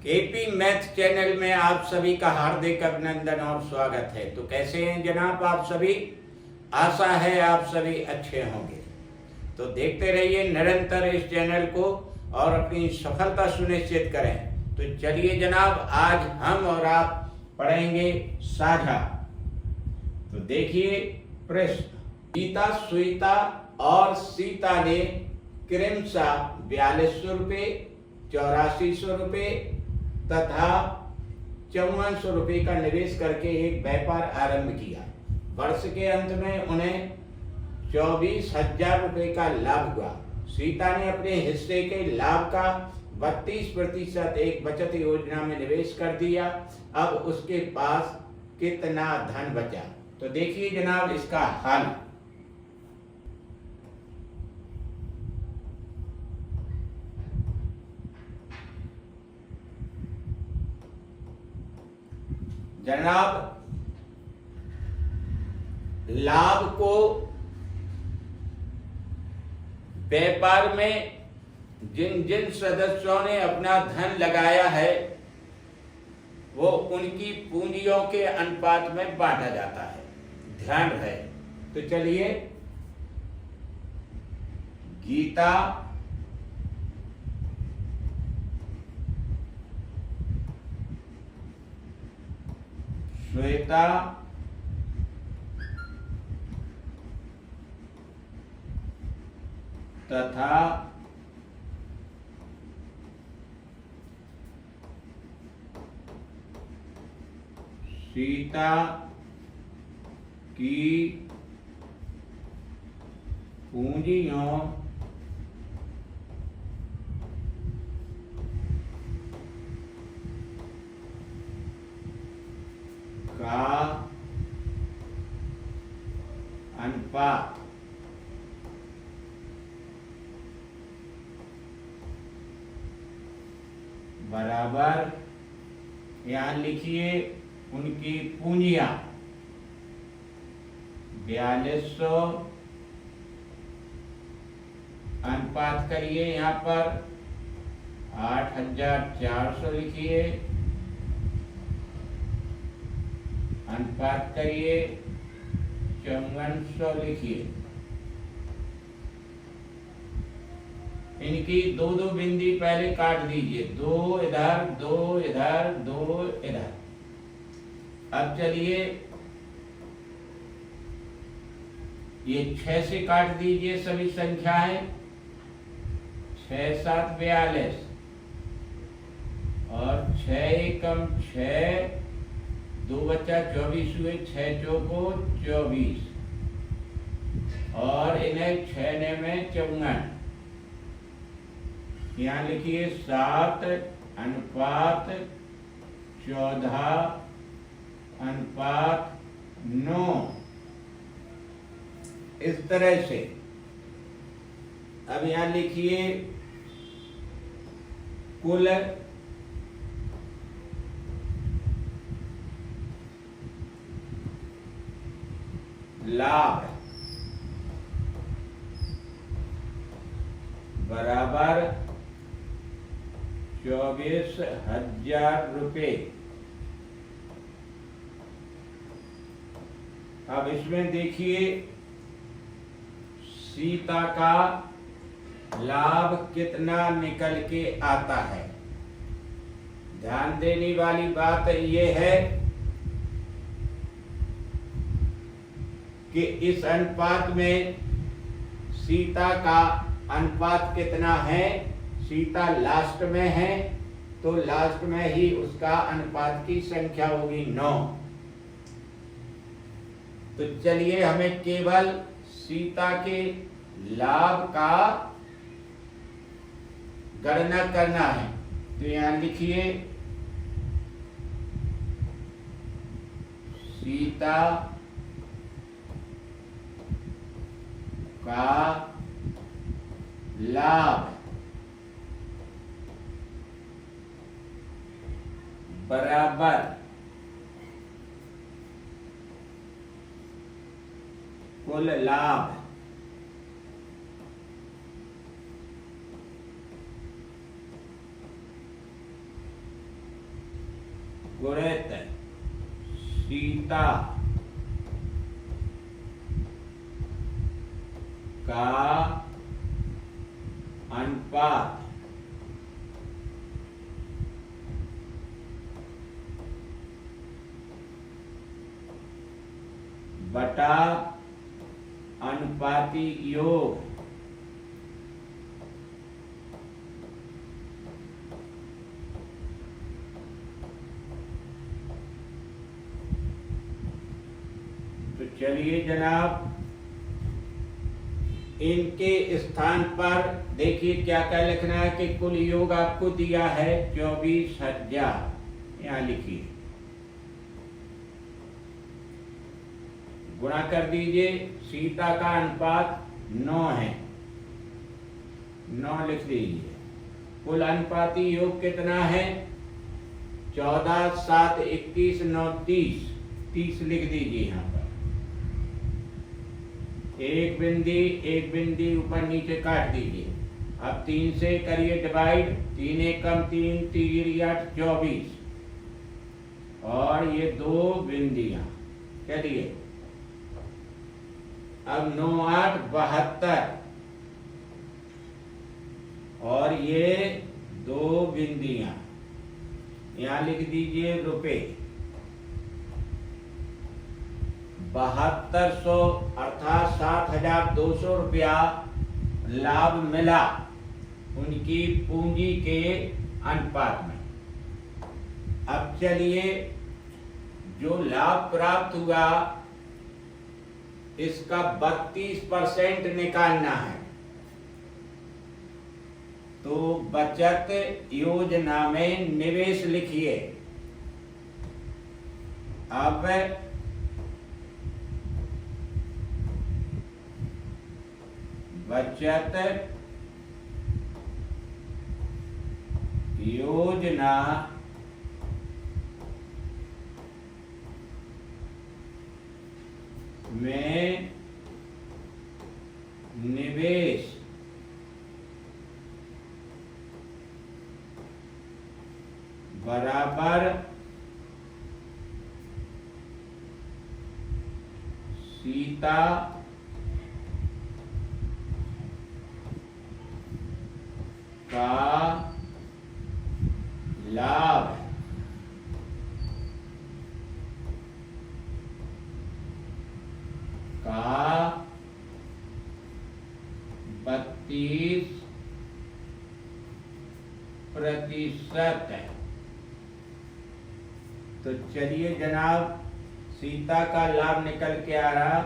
KP math channel में आप सभी का हार्दिक अभिनंदन और स्वागत है। तो कैसे हैं जनाब आप सभी? आशा है आप सभी अच्छे होंगे। तो देखते रहिए निरंतर इस चैनल को और अपनी सफलता सुनिश्चित करें। तो चलिए जनाब, आज हम और आप पढ़ेंगे साझा। तो देखिए प्रश्न, गीता, सुनीता और सीता ने क्रमशः 4200 रुपये, 8400 रुपये तथा 5400 रुपये का निवेश करके एक व्यापार आरंभ किया। वर्ष के अंत में उन्हें 24,000 रुपये का लाभ हुआ। सीता ने अपने हिस्से के लाभ का 32% एक बचत योजना में निवेश कर दिया। अब उसके पास कितना धन बचा? तो देखिए जनाब इसका हल। जनाब लाभ को व्यापार में जिन जिन सदस्यों ने अपना धन लगाया है वो उनकी पूंजियों के अनुपात में बांटा जाता है, ध्यान रहे। तो चलिए, गीता श्वेता तथा सीता की पूंजियों का अनुपात बराबर, यहां लिखिए उनकी पूंजियां 4200 अनुपात करिए, यहां पर 8400 लिखिए, अनुपात करिए 5400 लिखिए। इनकी दो दो बिंदी पहले काट दीजिए, 2 इधर 2 इधर 2 इधर। अब चलिए ये 6 से काट दीजिए सभी संख्याएं, 6 7 42 और 6 एकम 6, 2 बच्चा 24 हुए, 6 चौको 24 और इन्हें 6 ने में 54। यहाँ लिखिए 7 अनुपात 14 अनुपात 9। इस तरह से अब यहाँ लिखिए कुल लाभ बराबर 24,000 रुपये। अब इसमें देखिए सीता का लाभ कितना निकल के आता है। ध्यान देने वाली बात यह है कि इस अनुपात में सीता का अनुपात कितना है। सीता लास्ट में है तो लास्ट में ही उसका अनुपात की संख्या होगी 9। तो चलिए हमें केवल सीता के लाभ का गणना करना है। तो यहां लिखिए सीता का लाभ बराबर कुल लाभ गुणित सीता का अनुपात बटा अनुपाती योग तो चलिए जनाब, इनके स्थान पर देखिए क्या क्या लिखना है कि कुल योग आपको दिया है 24,000। यहां लिखिए, गुणा कर दीजिए। सीता का अनुपात 9 है, 9 लिख दीजिए। कुल अनुपाती योग कितना है? 14, 7, 21, 9, 30। 30 लिख दीजिए यहाँ पर। एक बिंदी ऊपर नीचे काट दीजिए। अब 3 से करिए डिवाइड। 3 एकम 3, 3 8, 24 और ये 2 बिंदियां। चलिए अब 9 8 72 और ये 2 बिंदियां यहां लिख दीजिए रुपए। 7200 अर्थात 7,200 रुपया लाभ मिला उनकी पूंजी के अनुपात में। अब चलिए, जो लाभ प्राप्त हुआ इसका 32% निकालना है। तो बचत योजना में निवेश लिखिए। अब बचत योजना में निवेश बराबर सीता का लाभ का 32% है। तो चलिए जनाब, सीता का लाभ निकल के आ रहा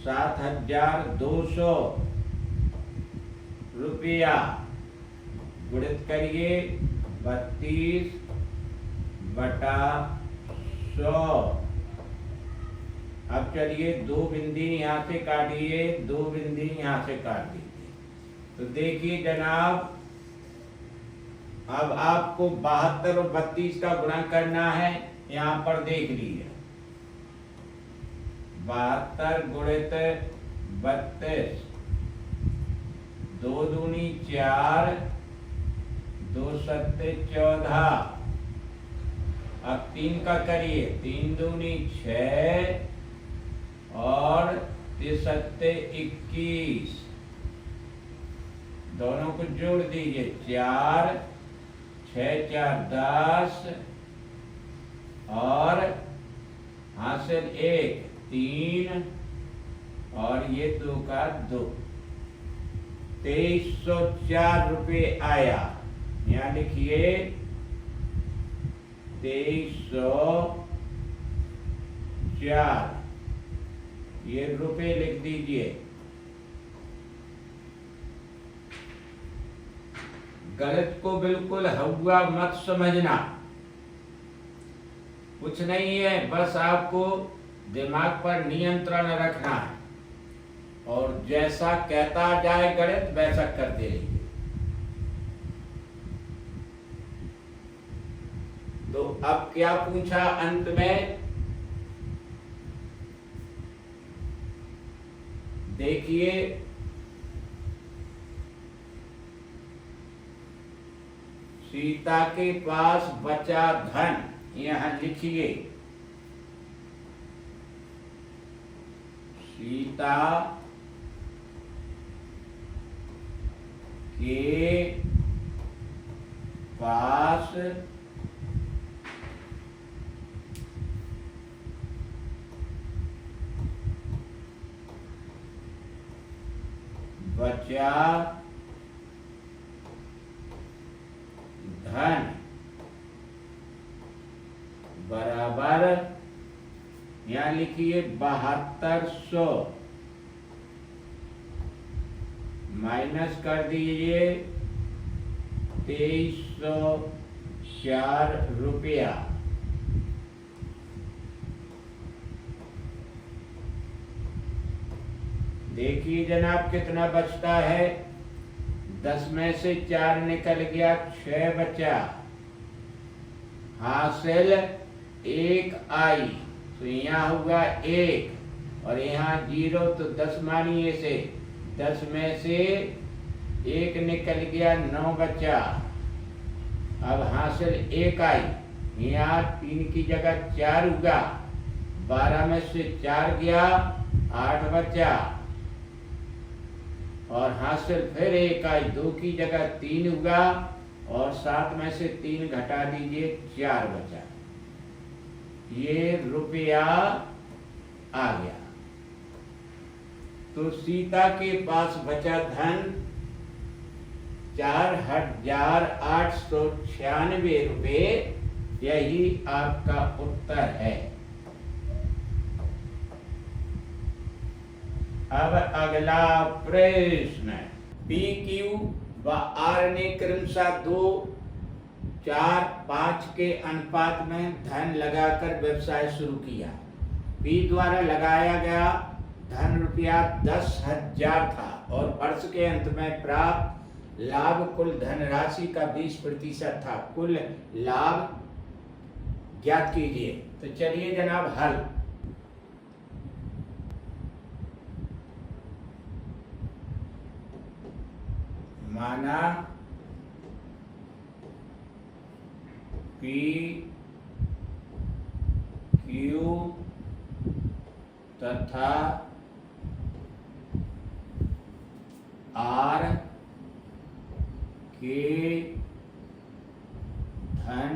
7,200 रुपया। गुणित करिए 32/100। अब चलिए 2 बिंदी यहाँ से काटिए, 2 बिंदी यहाँ से काट दीजिए। तो देखिए जनाब, अब आपको 72 और 32 का गुणा करना है। यहाँ पर देख लीजिए, 72 गुणित 32, 2 दूनी 4, 2 सत्ते 14। अब 3 का करिए, 3 दूनी 6 और 3 सत्ते 21। दोनों को जोड़ दीजिए, 4, 6 4 10 और हासिल 1 3 और ये 2 का 2। 2304 रुपये आया। यहाँ लिखिए 2304, ये रुपए लिख दीजिए। गलत को बिल्कुल हुआ मत समझना, कुछ नहीं है, बस आपको दिमाग पर नियंत्रण रखना है और जैसा कहता जाए गणित वैसा करते रहिए। तो अब क्या पूछा अंत में? देखिए, सीता के पास बचा धन, यहाँ लिखिए सीता के पास बचा धन बराबर, यहाँ लिखिए 7200 माइनस कर दीजिए 2304 रुपया। देखिए जनाब कितना बचता है। 10 में से 4 निकल गया, 6 बचा। हासिल 1 आई तो यहाँ हुआ 1 और यहाँ 0 तो 10 मानिए से 10 में से 1 निकल गया, 9 बचा। अब हासिल 1 आई, यहाँ 3 की जगह 4 हुआ, 12 में से 4 गया, 8 बचा। और हासिल फिर 1 आई, 2 की जगह 3 हुआ और 7 में से 3 घटा दीजिए, 4 बचा। ये रुपया आ गया। तो सीता के पास बचा धन 4896 रुपये। यही आपका उत्तर है। अब अगला प्रश्न, पी क्यू व आर ने क्रमशः 2, 4, 5 के अनुपात में धन लगाकर व्यवसाय शुरू किया। पी द्वारा लगाया गया धन रुपया 10,000 था और वर्ष के अंत में प्राप्त लाभ कुल धनराशि का 20% था। कुल लाभ ज्ञात कीजिए। तो चलिए जनाब हल। माना पी क्यू तथा आर के धन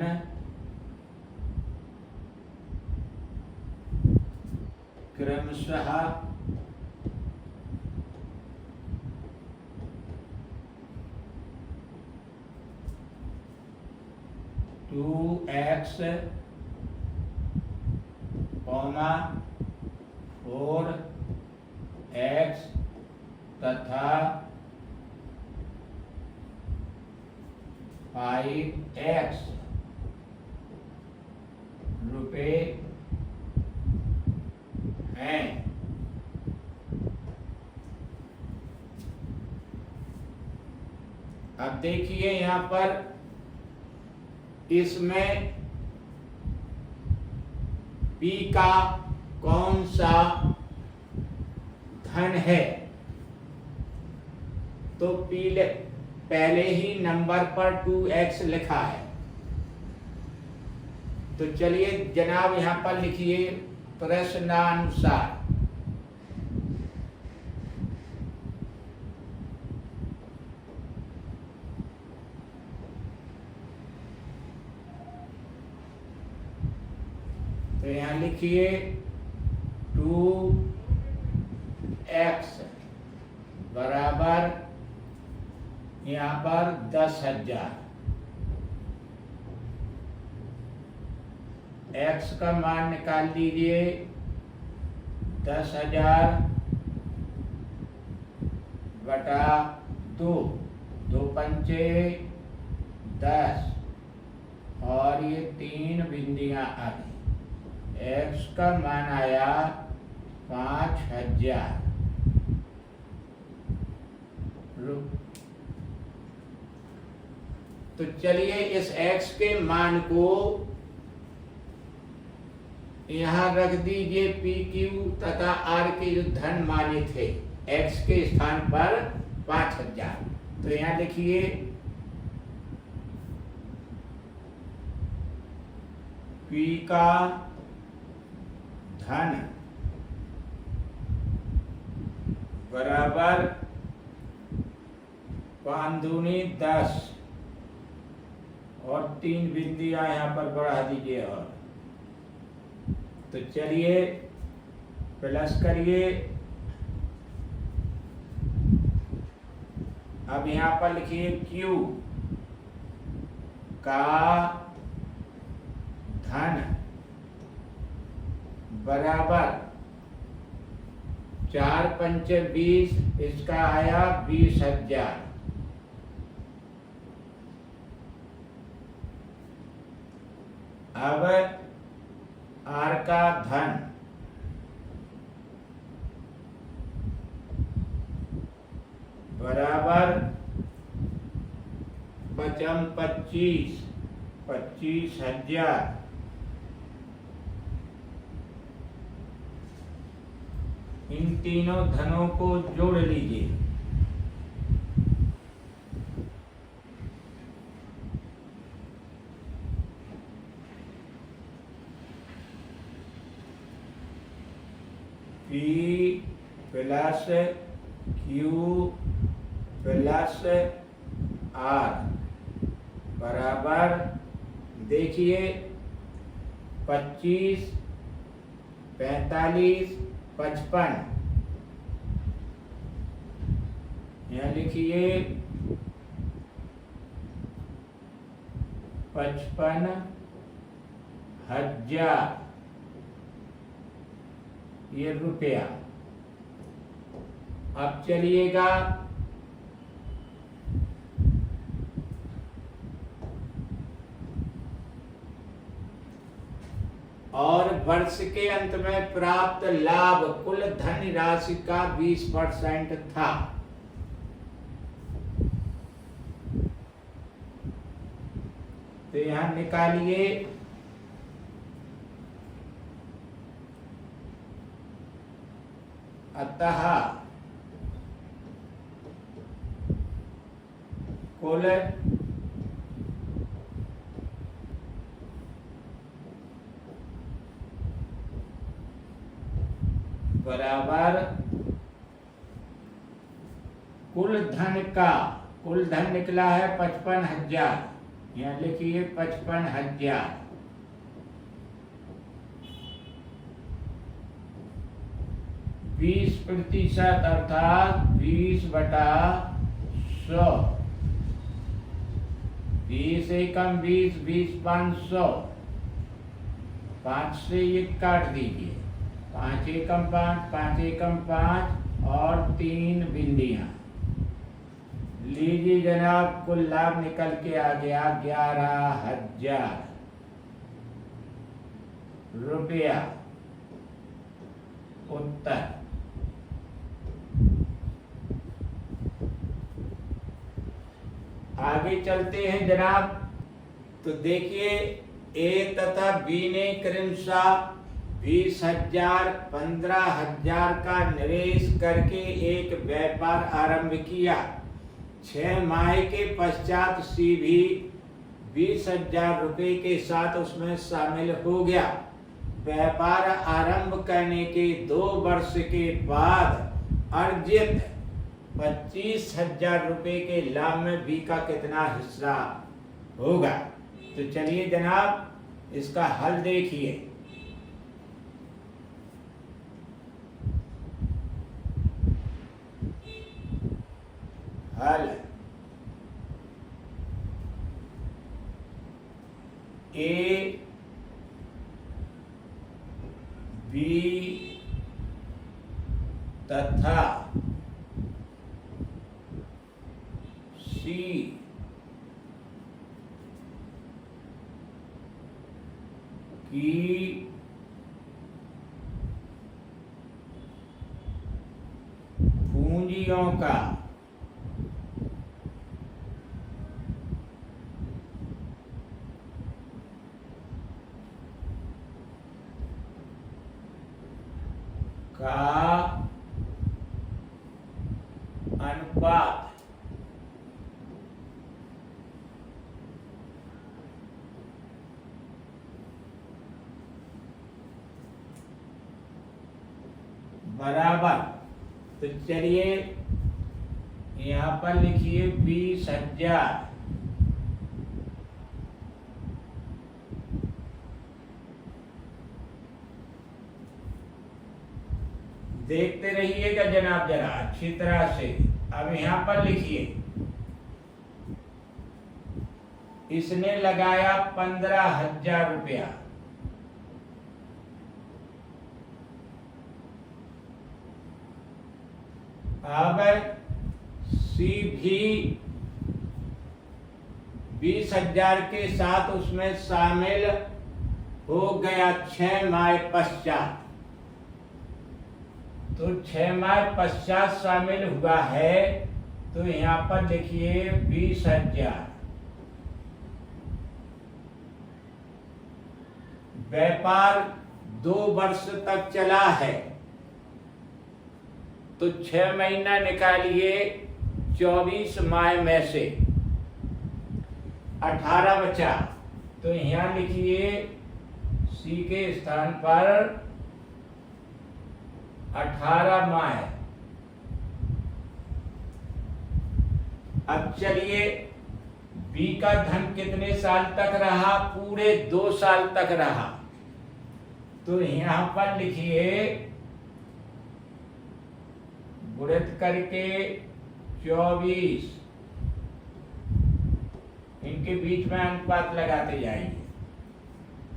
क्रमशः 2x, 4x तथा 5x रुपये हैं। अब देखिए यहाँ पर इसमें पी का कौन सा धन है। तो पी पहले ही नंबर पर 2x लिखा है। तो चलिए जनाब यहां पर लिखिए प्रश्नानुसार। तो यहाँ लिखिए 2x बराबर यहाँ पर 10,000। x का मान निकाल लीजिए 10,000 बटा 2, 2 पंचे 10 और ये 3 बिंदियां आ गई। x का मान आया 5,000। तो चलिए इस x के मान को यहाँ रख दीजिए। पी क्यू तथा आर के जो धन माने थे x के स्थान पर 5,000। तो यहाँ लिखिए P पी का धन बराबर 5 दूनी 10 और 3 बिंदियां यहां पर बढ़ा दीजिए। और तो चलिए प्लस करिए। अब यहां पर लिखिए Q का धन बराबर 4 पंचे 20, इसका आया 20,000। अब R का धन बराबर 5 25, 25,000। इन तीनों धनों को जोड़ लीजिए। P plus Q plus R बराबर, देखिए 25, 45, 55। यहाँ लिखिए 55,000 ये रुपया। अब चलिएगा और वर्ष के अंत में प्राप्त लाभ कुल धन राशि का 20% था। तो यहां निकालिए। अतः कुल बराबर कुल धन का, कुल धन निकला है 55,000। यहाँ लिखिए 55,000। 20% अर्थात 20/100। 20 एकम 20, 20 500। 5 से ये काट दीजिए। 5 एकम 5, 5 एकम 5 और 3 बिंदियां। लीजिए जनाब, कुल लाभ निकल के आ गया 11,000 रुपया। उत्तर। आगे चलते हैं जनाब। तो देखिए ए तथा बी ने क्रमशः 20,000, 15,000 का निवेश करके एक व्यापार आरंभ किया। 6 माह के पश्चात सी भी 20,000 रुपये के साथ उसमें शामिल हो गया। व्यापार आरंभ करने के 2 वर्ष के बाद अर्जित 25,000 रुपये के लाभ में बी का कितना हिस्सा होगा। तो चलिए जनाब इसका हल देखिए। हल ए बी तथा सी की पूंजियों का अनुपात बराबर, तो चलिए यहाँ पर लिखिए 20,000। देखते रहिएगा जनाब जरा अच्छी तरह से। अब यहाँ पर लिखिए इसने लगाया 15,000 रुपया। अब सी भी 20,000 के साथ उसमें शामिल हो गया 6 माह पश्चात। तो 6 माह पश्चात शामिल हुआ है, तो यहाँ पर देखिए 20,000। व्यापार 2 वर्ष तक चला है, तो 6 महीना निकालिए 24 माह में से 18 बचा, तो यहाँ लिखिए सी के स्थान पर 18 माह। अब चलिए बी का धन कितने साल तक रहा? पूरे 2 साल तक रहा, तो यहां पर लिखिए गुणित करके 24, इनके बीच में अनुपात लगाते जाइए।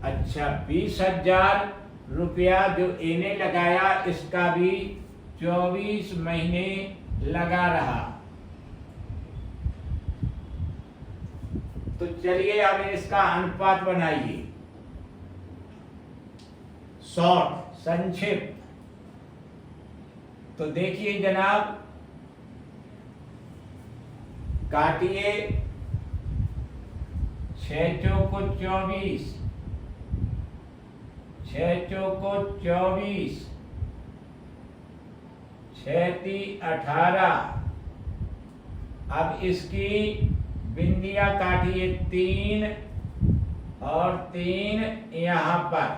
अच्छा, 20,000 रुपया जो इन्हें लगाया, इसका भी 24 महीने लगा रहा। तो चलिए अब इसका अनुपात बनाइए। शॉर्ट संक्षिप्त, तो देखिए जनाब, काटिए 6 चौको 24, 6 चौको 24, 6 × 18। अब इसकी बिंदियां काटिए 3 और 3 यहाँ पर,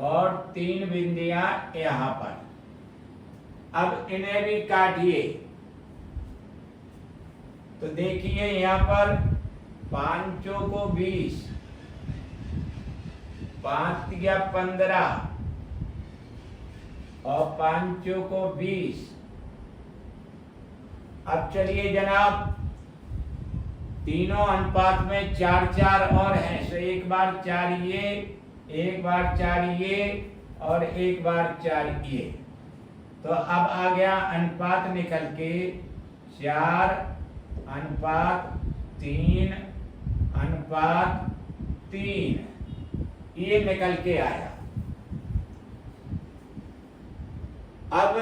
और 3 बिंदियां यहाँ पर। अब इन्हें भी काटिए, तो देखिए यहाँ पर 5 चौको 20, 5 × 15 और 5 चौको 20। अब चलिए जनाब, तीनों अनुपात में 4-4 और हैं, तो एक बार 4 ये, एक बार 4 ये और एक बार 4 ये। तो अब आ गया अनुपात निकल के 4 अनुपात 3 अनुपात 3, ये निकल के आया। अब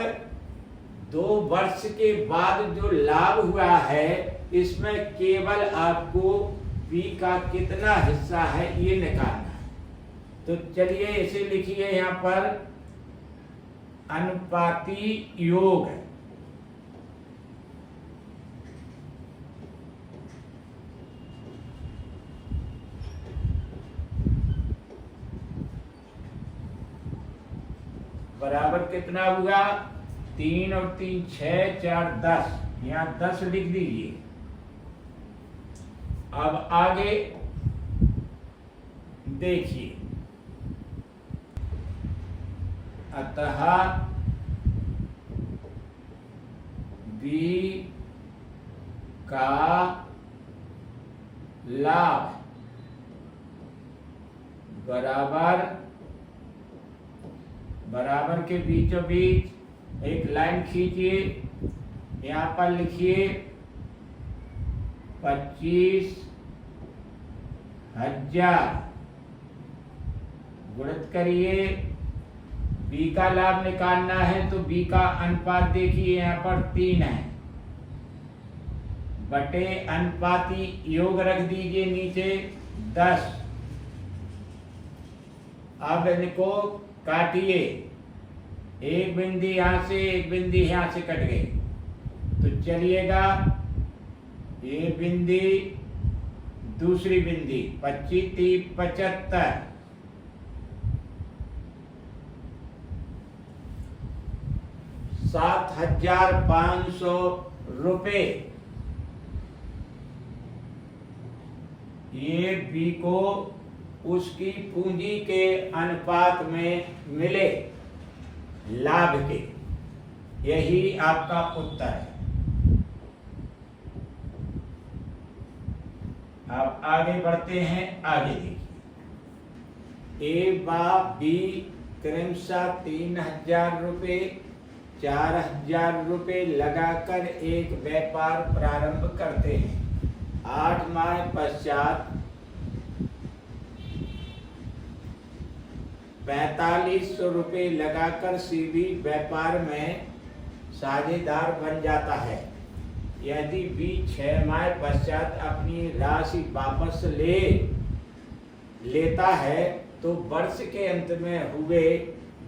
2 वर्ष के बाद जो लाभ हुआ है, इसमें केवल आपको बी का कितना हिस्सा है ये निकालना है। तो चलिए इसे लिखिए यहाँ पर अनुपाती योग। बराबर कितना हुआ? 3 और 3 6, 4 10, यहाँ 10 लिख दीजिए। अब आगे देखिए, अतः बी का लाभ बराबर के बीचों बीच एक लाइन खींचिए, यहाँ पर लिखिए 25,000 गुणित करिए। बी का लाभ निकालना है, तो बी का अनुपात देखिए यहाँ पर 3 है, बटे अनुपाती योग रख दीजिए नीचे 10। अब इनको काटिए, एक बिंदी यहाँ से, एक बिंदी यहाँ से कट गई, तो चलिएगा ये बिंदी, दूसरी बिंदी 25 3 75, 7,500 रुपये ये बी को उसकी पूंजी के अनुपात में मिले लाभ के। यही आपका उत्तर है। अब आगे बढ़ते हैं। आगे देखिए, ए बा बी क्रमशः 3,000 रुपये 4,000 रुपये लगाकर एक व्यापार प्रारंभ करते हैं। 8 माह पश्चात 4,500 रुपये लगाकर सीबी व्यापार में साझेदार बन जाता है। यदि बी 6 माह पश्चात अपनी राशि वापस लेता है तो वर्ष के अंत में हुए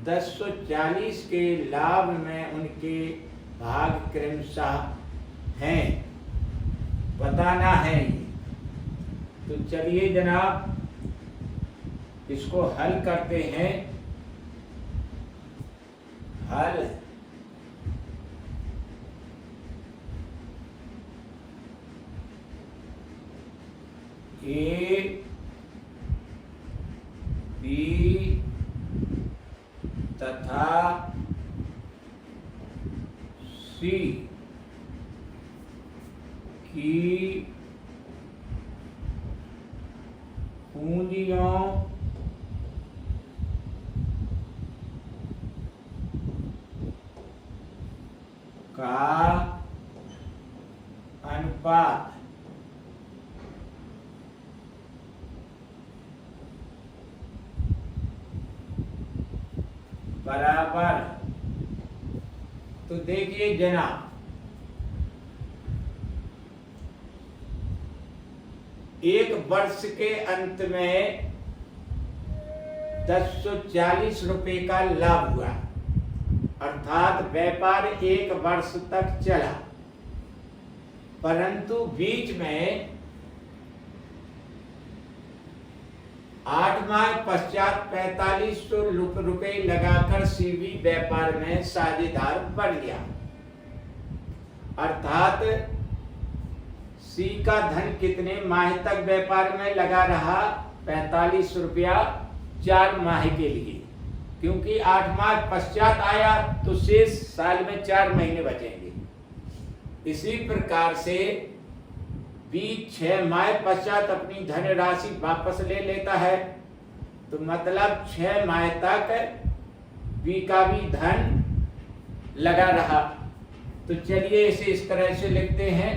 1040 के लाभ में उनके भाग क्रमशः हैं, बताना है। तो चलिए जनाब इसको हल करते हैं। हल ए बी तथा सी की पूंजियों का अनुपात बराबर। तो देखिए जनाब, एक वर्ष के अंत में 1040 रुपये का लाभ हुआ, अर्थात व्यापार एक वर्ष तक चला, परंतु बीच में 8 माह पश्चात 4,500 रुपये लगाकर सीवी व्यापार में साझेदार बन गया। अर्थात सी का धन कितने माह तक व्यापार में लगा रहा? 45 रुपया 4 माह के लिए, क्योंकि 8 माह पश्चात आया तो शेष साल में 4 महीने बचेंगे। इसी प्रकार से बी 6 माह पश्चात अपनी धनराशि वापस ले लेता है, तो मतलब 6 माह तक बी का भी धन लगा रहा। तो चलिए इसे इस तरह से लिखते हैं।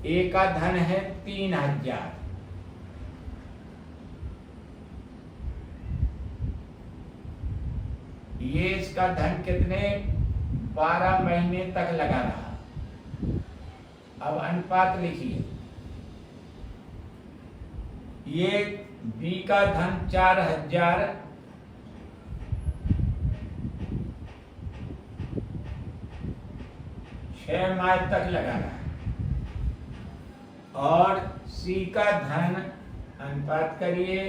ए का धन है 3,000, ये इसका धन कितने 12 महीने तक लगा रहा। अब अनुपात लिखिए, ये बी का धन 4,000 6 माह तक लगा रहा है, और सी का धन अनुपात करिए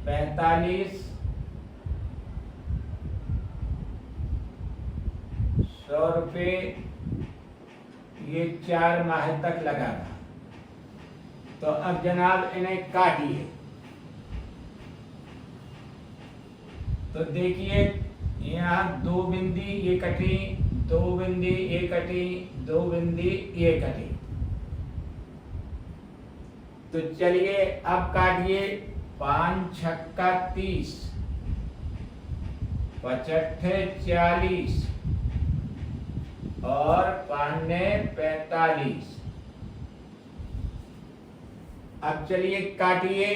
45 100 रुपये, ये 4 माह तक लगा रहा। तो अब जनाब इन्हें काटिए। तो देखिए यहाँ 2 बिंदी ये कटी, 2 बिंदी ये कटी, 2 बिंदी ये कटी। तो चलिए अब काटिए। 5 छक्का 30, 55 40 और 5 45। अब चलिए काटिए।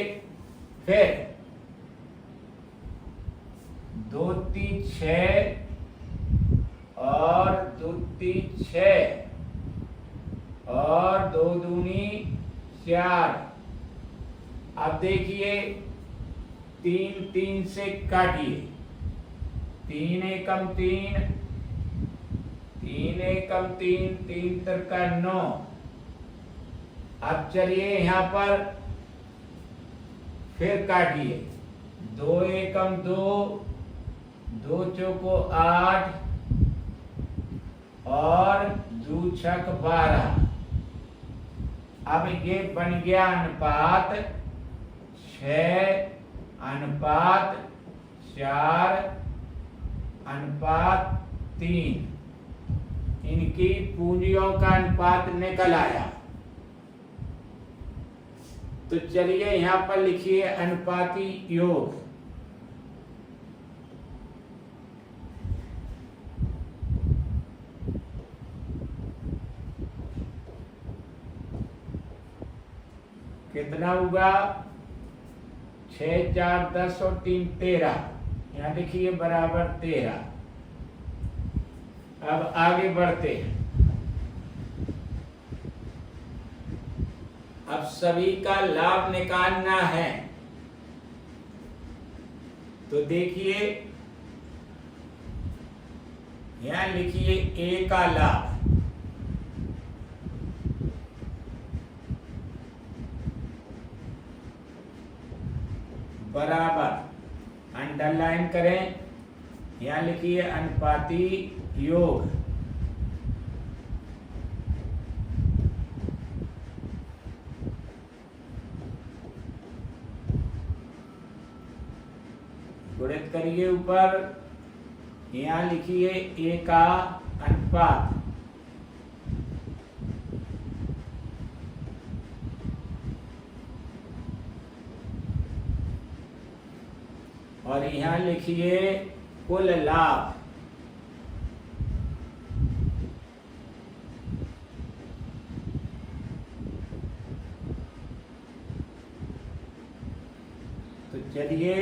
फिर 2 3 6 और 2 3 6 और 2 दूनी 4। अब देखिए 3 3 से काटिए। 3 एकम 3, 3 एकम 3, 3 तिरका 9। अब चलिए यहाँ पर फिर काटिए। 2 एकम 2, दो चौको 8 और 2 छक 12। अब ये बन गया अनुपात 6:4:3। इनकी पूंजियों का अनुपात निकल आया। तो चलिए यहां पर लिखिए अनुपाती योग। कितना होगा? 6, 4, 10 और 3 13। यहाँ देखिए बराबर 13। अब आगे बढ़ते हैं। अब सभी का लाभ निकालना है। तो देखिए यहाँ लिखिए ए का लाभ बराबर, अंडरलाइन करें, यहाँ लिखिए अनुपाती योग गुणित करिए ऊपर, यहाँ लिखिए ए का अनुपात और यहाँ लिखिए कुल लाभ। तो चलिए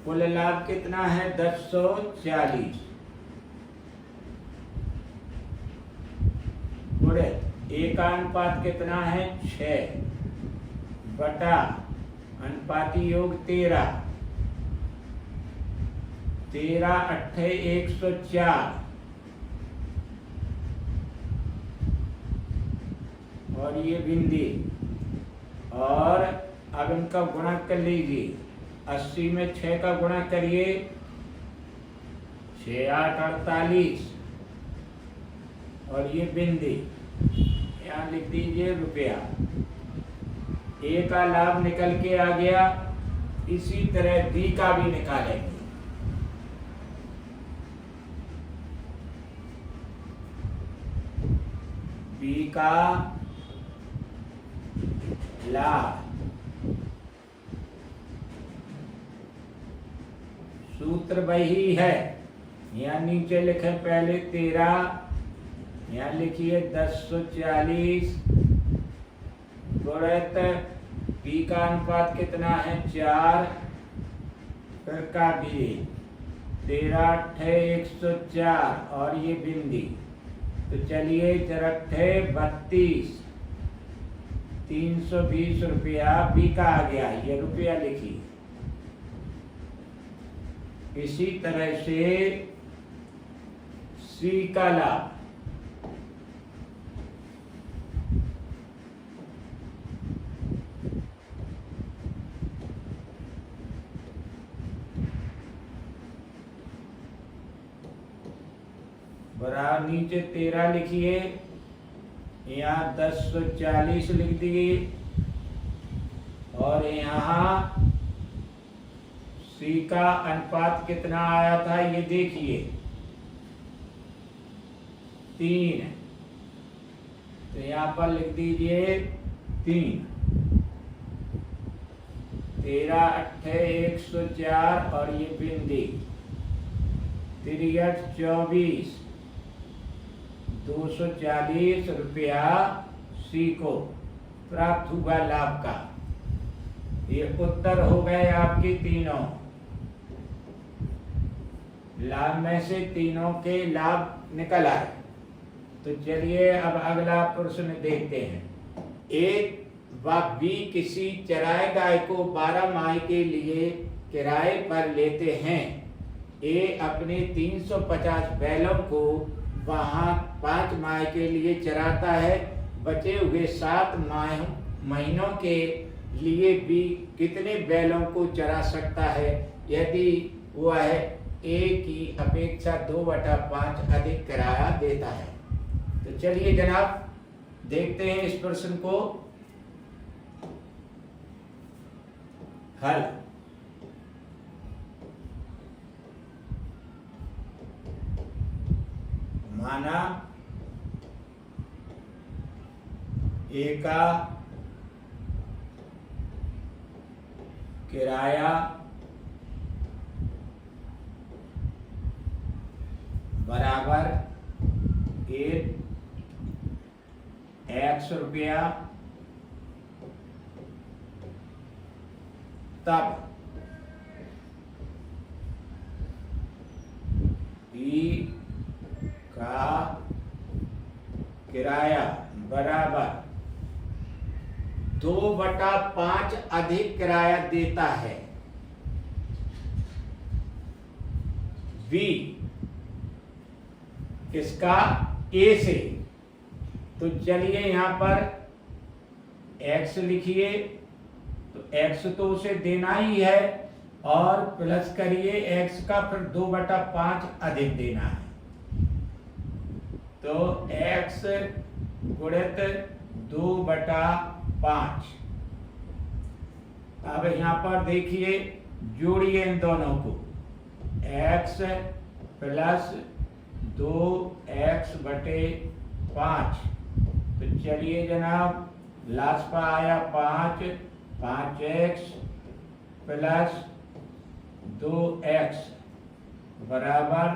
कुल लाभ कितना है? 1040 गुणित ए का अनुपात कितना है? 6 बटा अनुपाती योग 13, 13 8 104 और ये बिंदी। और अब इनका गुणा कर लीजिए। 80 में 6 का गुणा करिए, 6 8 48 और ये बिंदी। यहाँ लिख दीजिए रुपया। ए का लाभ निकल के आ गया। इसी तरह बी का भी निकालेंगे। बी का लाभ सूत्र वही है। यहाँ नीचे लिखे पहले 13, यहाँ लिखिए 1040 गुणित बी का अनुपात कितना है? 4, फिर का भी 13 8 104 और ये बिंदी। तो चलिए 32 320 रुपया बी का आ गया। ये रुपया लिखिए। इसी तरह से सी का लाभ बराबर नीचे 13 लिखिए, यहाँ 1040 लिख दिए और यहाँ सी का अनुपात कितना आया था ये देखिए 3। तो यहाँ पर लिख दीजिए 3, 13 8 104 और ये बिंदी 3 8 24 240 रुपया सी को प्राप्त हुआ लाभ का। ये उत्तर हो गए आपके तीनों लाभ में से तीनों के लाभ निकल आए। तो चलिए अब अगला प्रश्न देखते हैं। एक व बी किसी चराई गाय को 12 माह के लिए किराए पर लेते हैं। ए अपने 350 बैलों को वहां 5 माह के लिए चराता है। बचे हुए 7 महीनों के लिए बी कितने बैलों को चरा सकता है? यदि वह ए की अपेक्षा 2/5 अधिक किराया देता है। तो चलिए जनाब देखते हैं इस प्रश्न को हल। माना ए का किराया बराबर x रुपया, तब बी का किराया बराबर 2/5 अधिक किराया देता है। बी किसका? ए से। तो चलिए यहां पर x लिखिए, तो x तो उसे देना ही है और प्लस करिए x का, फिर 2/5 अधिक देना है। तो x गुणित 2/5। अब यहां पर देखिए, जोड़िए इन दोनों को, x प्लस 2x/5। तो चलिए जनाब लास्ट पर आया 5x प्लस 2x बराबर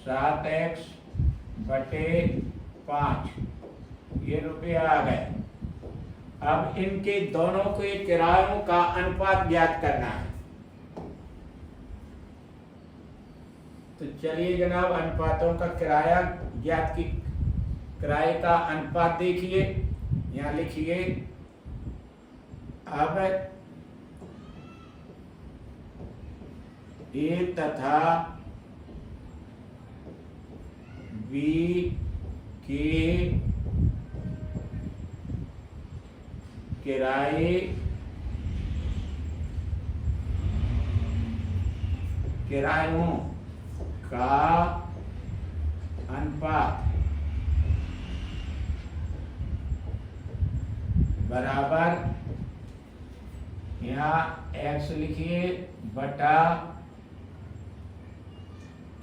7x/5। ये रुपये आ गए। अब इनके दोनों के किरायों का अनुपात ज्ञात करना है। तो चलिए जनाब अनुपातों का किराया ज्ञात की, किराए का अनुपात देखिए, यहां लिखिए। अब ए तथा बी के किरायों का अनुपात बराबर, यहाँ x लिखिए बटा,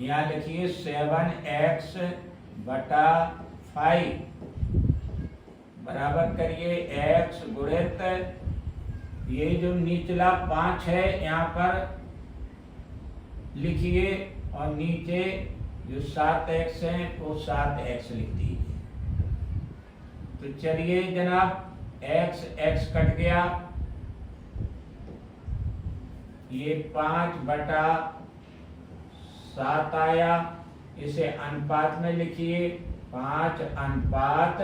यहाँ लिखिए 7x/5 बराबर करिए x गुणित, ये जो निचला 5 है यहाँ पर लिखिए, और नीचे जो 7x है वो 7x लिख दीजिए। तो चलिए जनाब x कट गया, ये 5/7 आया, इसे अनुपात में लिखिए 5:7।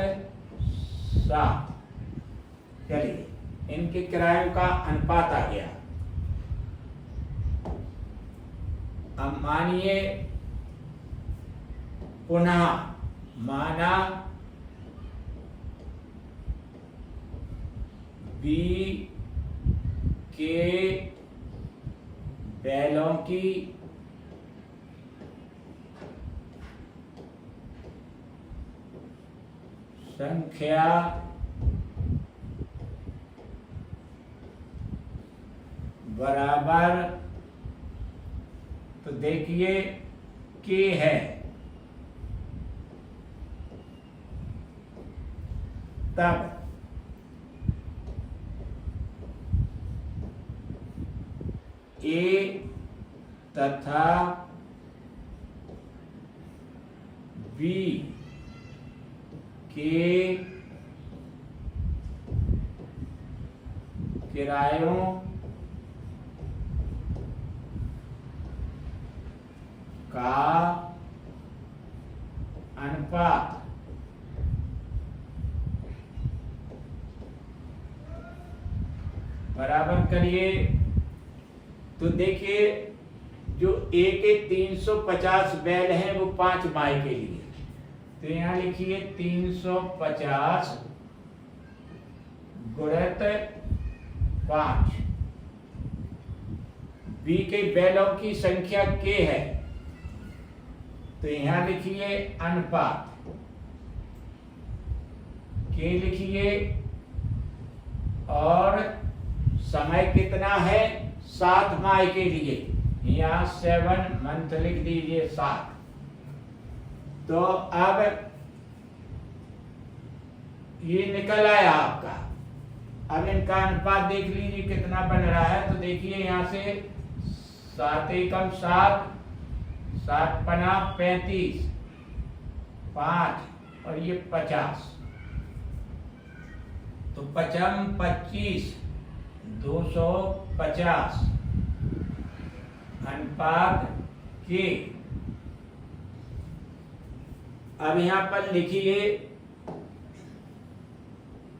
चलिए इनके किरायों का अनुपात आ गया। अब मानिए पुनः, माना बी के बैलों की संख्या बराबर, तो देखिए के है, तब ए तथा बी के किरायों का अनुपात बराबर करिए। तो देखिए जो ए के 350 बैल हैं वो 5 माह के लिए, तो यहां लिखिए 350 गुणित 5। बी के बैलों की संख्या के है, तो यहां लिखिए अनुपात, के लिखिए, और समय कितना है 7 माह के लिए, यहाँ 7 मंथ लिख दीजिए 7। तो अब ये निकल आया आपका। अब इनका अनुपात देख लीजिए कितना बन रहा है। तो देखिए यहाँ से 7 एकम 7, 7 पना 35, 5 और ये 50, तो 55 25, 250 अनुपात के। अब यहां पर लिखिए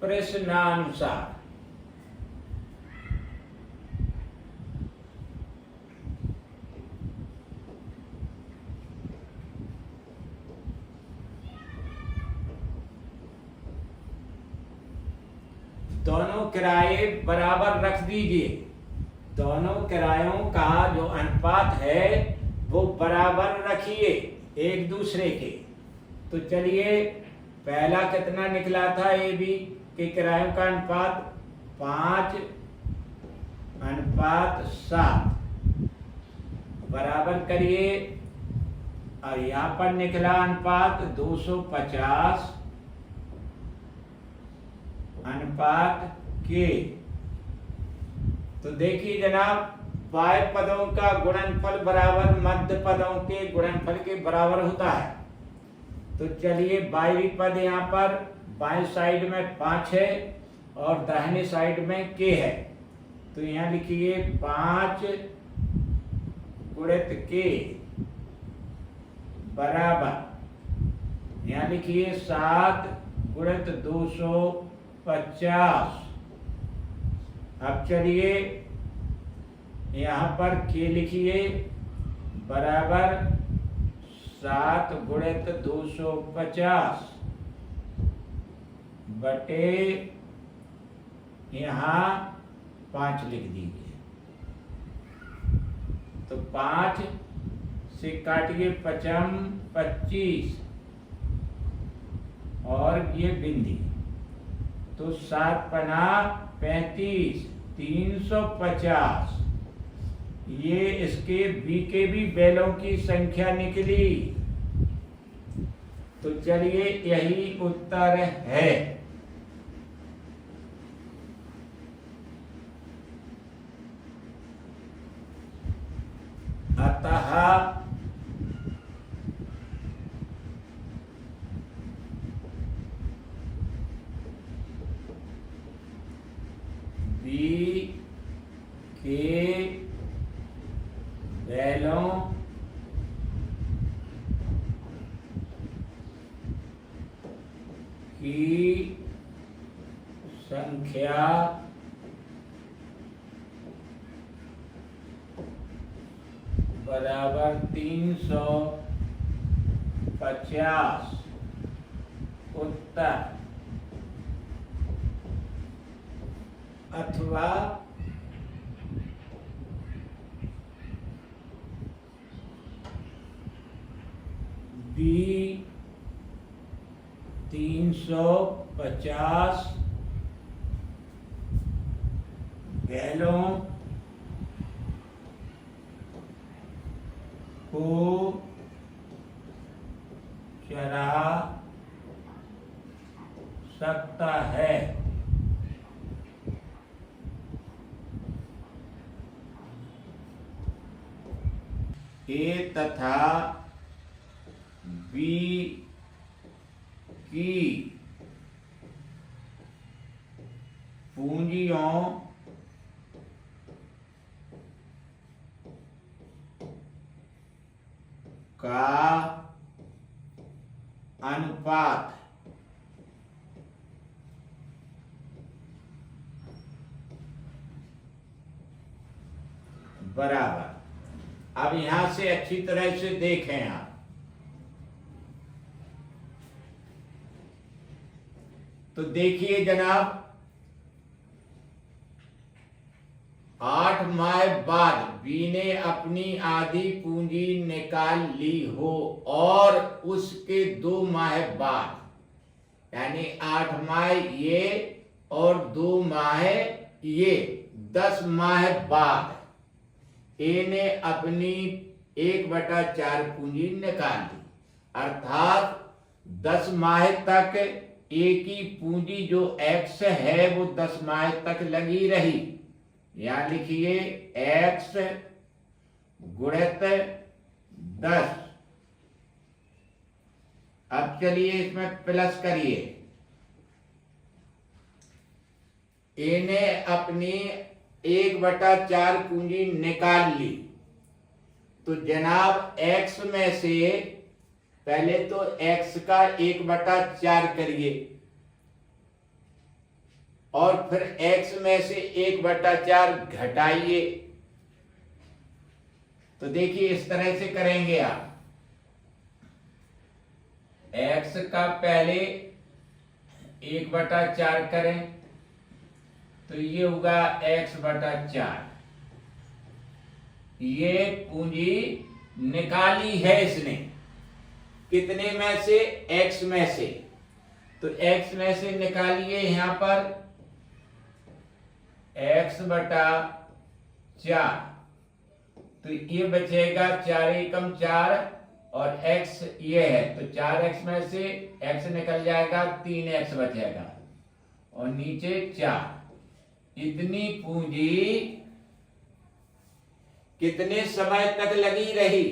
प्रश्नानुसार। दोनों किराए बराबर रख दीजिए। दोनों किरायों का जो अनुपात है वो बराबर रखिए एक दूसरे के। तो चलिए, पहला कितना निकला था ए बी के किरायों का अनुपात 5:7 बराबर करिए, और यहां पर निकला अनुपात 250 अनुपात के। तो देखिए जनाब, बाह्य पदों का गुणनफल बराबर मध्य पदों के गुणनफल के बराबर होता है। तो चलिए, बाहरी पद यहाँ पर बाएं साइड में 5 है और दाहिने साइड में के है। तो यहाँ लिखिए 5 गुणित के बराबर, यहाँ लिखिए 7 गुणित 250। अब चलिए यहाँ पर के लिखिए बराबर 7 गुणित 250 बटे यहाँ 5 लिख दीजिए। तो 5 से काटिए 55 25 और ये बिंदी, तो 7 पना 35 350। ये इसके बी के भी बैलों की संख्या निकली। तो चलिए, यही उत्तर है। अतः बी के बैलों की संख्या बराबर 350। उत्तर। अथवा बी 350 बैलों को चरा सकता है। ए तथा बी की पूंजियों का अनुपात बराबर। अब यहां से अच्छी तरह से देखें आप। तो देखिए जनाब, 8 माह बाद बी ने अपनी आधी पूंजी निकाल ली हो और उसके 2 माह बाद, यानी 8 माह ये और 2 माह ये, 10 माह बाद ए ने अपनी 1/4 पूंजी निकाल ली, अर्थात 10 माह तक ए की पूंजी जो एक्स है वो 10 माह तक लगी रही। यहां लिखिए एक्स गुणित 10। अब चलिए इसमें प्लस करिए। ए ने अपनी 1/4 पूंजी निकाल ली, तो जनाब एक्स में से पहले तो एक्स का 1/4 करिए और फिर x में से 1/4 घटाइए। तो देखिए इस तरह से करेंगे आप। x का पहले 1/4 करें तो ये होगा x/4। ये पूंजी निकाली है इसने, कितने में से? x में से। तो x में से निकालिए यहां पर x/4, तो ये बचेगा 4 एकम 4 और x ये है, तो 4x में से x निकल जाएगा, 3x बचेगा और नीचे 4। इतनी पूंजी कितने समय तक लगी रही?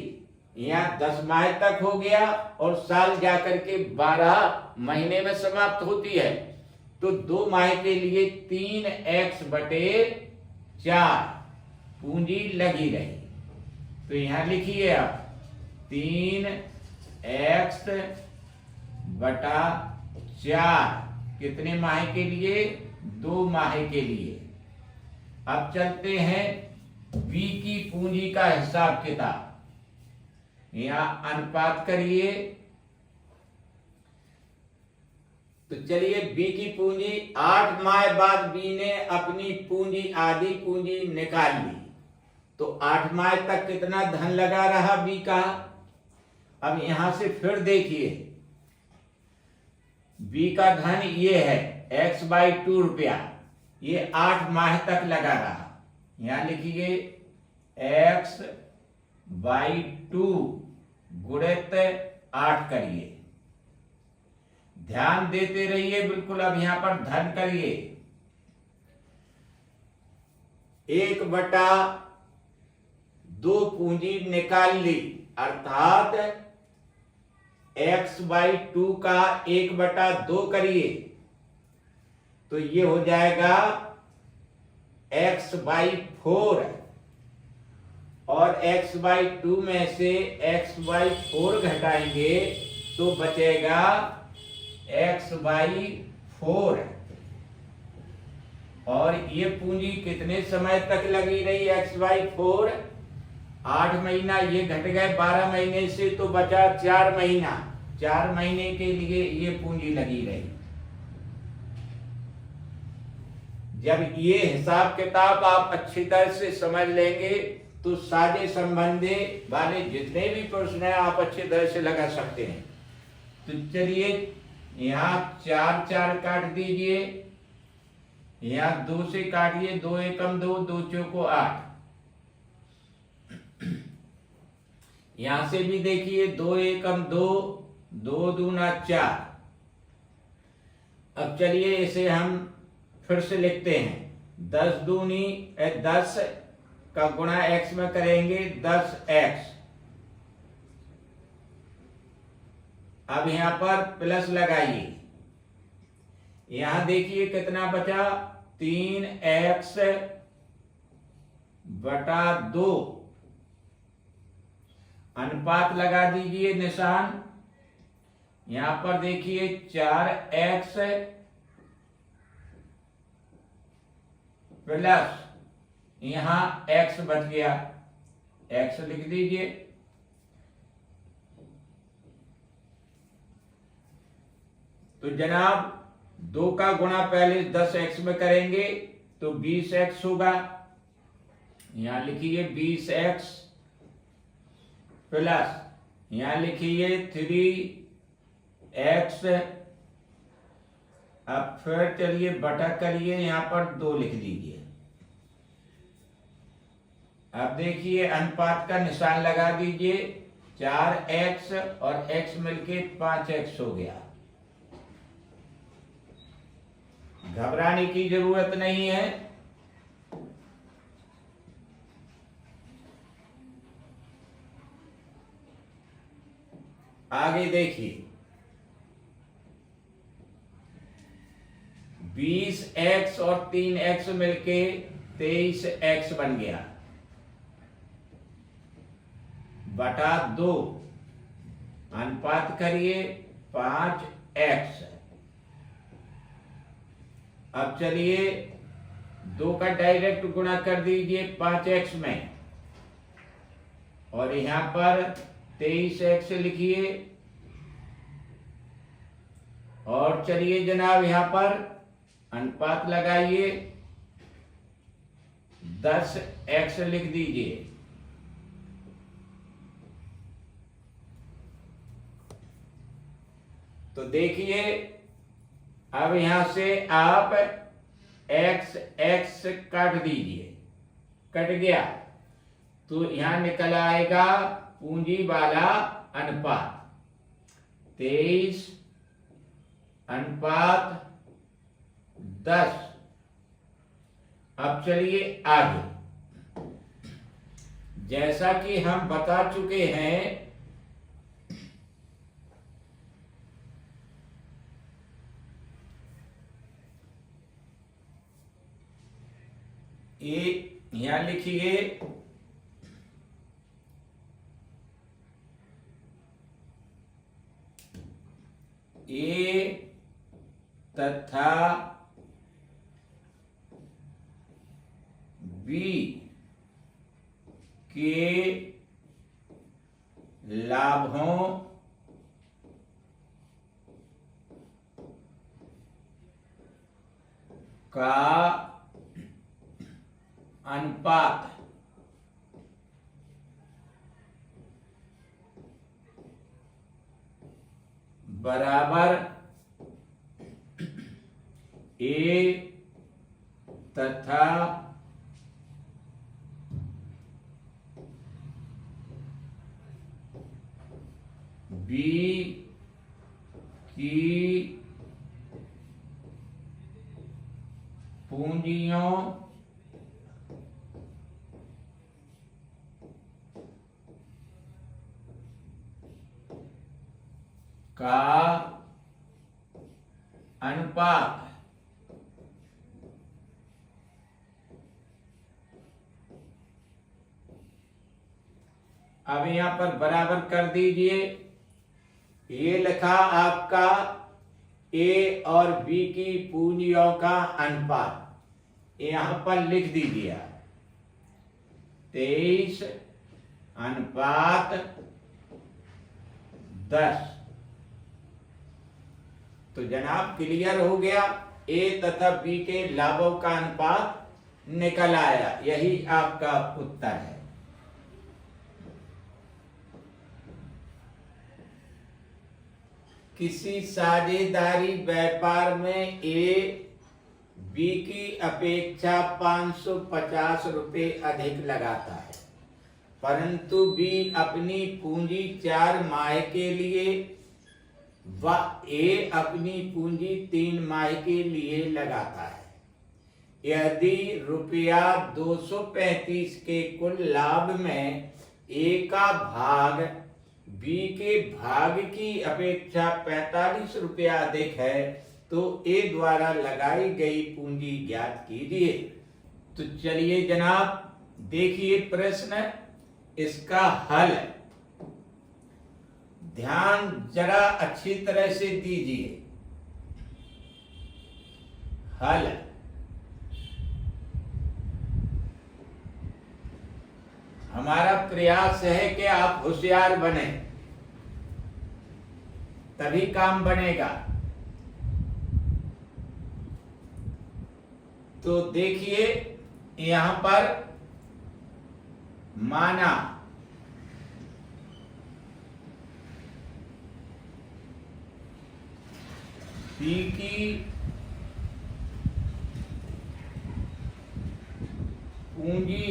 यहाँ 10 माह तक हो गया और साल जाकर के 12 महीने में समाप्त होती है, तो 2 माह के लिए 3x/4 पूंजी लगी रही। तो यहां लिखिए आप 3x/4 कितने माह के लिए? 2 माह के लिए। अब चलते हैं बी की पूंजी का हिसाब किताब। यहां अनुपात करिए। तो चलिए बी की पूंजी 8 माह बाद बी ने अपनी पूंजी आधी पूंजी निकाल ली, तो 8 माह तक कितना धन लगा रहा बी का? अब यहां से फिर देखिए, बी का धन ये है x/2 रुपया, ये 8 माह तक लगा रहा। यहां लिखिए x/2 गुणित 8 करिए। ध्यान देते रहिए बिल्कुल। अब यहां पर धन करिए, 1/2 पूंजी निकाल ली, अर्थात x/2 का 1/2 करिए, तो ये हो जाएगा x/4 और x/2 में से x/4 घटाएंगे तो बचेगा x/4। और ये पूंजी कितने समय तक लगी रही? x/4 8 महीना, ये घट गए 12 महीने से तो बचा 4 महीना। 4 महीने के लिए ये पूंजी लगी रही। जब ये हिसाब किताब आप अच्छी तरह से समझ लेंगे तो सादे संबंधी वाले जितने भी प्रश्न हैं आप अच्छी तरह से लगा सकते हैं। तो चलिए यहाँ 4 काट दीजिए, यहाँ 2 से काटिए, 2 एकम 2, 2 चौको 8। यहां से भी देखिए 2 एकम 2, 2 दूना 4। अब चलिए इसे हम फिर से लिखते हैं। 10 दूनी 10 का गुणा x में करेंगे 10x। अब यहां पर प्लस लगाइए। यहां देखिए कितना बचा? 3x/2। अनुपात लगा दीजिए निशान। यहां पर देखिए 4x प्लस यहां x बच गया, x लिख दीजिए। तो जनाब 2 का गुणा पहले 10x में करेंगे तो 20x होगा। यहां लिखिए 20x प्लस यहां लिखिए 3x। अब फिर चलिए बटा करिए, यहां पर 2 लिख दीजिए। अब देखिए अनुपात का निशान लगा दीजिए, 4x और x मिलके 5x हो गया। घबराने की जरूरत नहीं है। आगे देखिए 20x और 3x मिलके 23x बन गया, बटा 2 अनुपात करिए 5x। अब चलिए 2 का डायरेक्ट गुणा कर दीजिए 5x में, और यहां पर 23x लिखिए। और चलिए जनाब यहां पर अनुपात लगाइए, 10x लिख दीजिए। तो देखिए अब यहां से आप x x काट दीजिए, कट गया, तो यहां निकल आएगा पूंजी वाला अनुपात 23 अनुपात 10। अब चलिए आगे, जैसा कि हम बता चुके हैं यहां लिखिए ए तथा बी के लाभों का अनुपात बराबर ए तथा बी की पूंजियों का अनुपात। अब यहां पर बराबर कर दीजिए, ये लिखा आपका ए और बी की पूंजियों का अनुपात, यहां पर लिख दीजिए 23 अनुपात 10। तो जनाब क्लियर हो गया, ए तथा बी के लाभों का अनुपात निकल आया, यही आपका उत्तर है। किसी साझेदारी व्यापार में ए बी की अपेक्षा 550 रुपए अधिक लगाता है, परंतु बी अपनी पूंजी 4 माह के लिए व ए अपनी पूंजी 3 माह के लिए लगाता है। यदि रुपया 235 के कुल लाभ में ए का भाग बी के भाग की अपेक्षा 45 रुपया अधिक है, तो ए द्वारा लगाई गई पूंजी ज्ञात कीजिए। तो चलिए जनाब देखिए प्रश्न, इसका हल ध्यान जरा अच्छी तरह से दीजिए। हल हमारा प्रयास है कि आप होशियार बने, तभी काम बनेगा। तो देखिए यहां पर माना, पी की पूंजी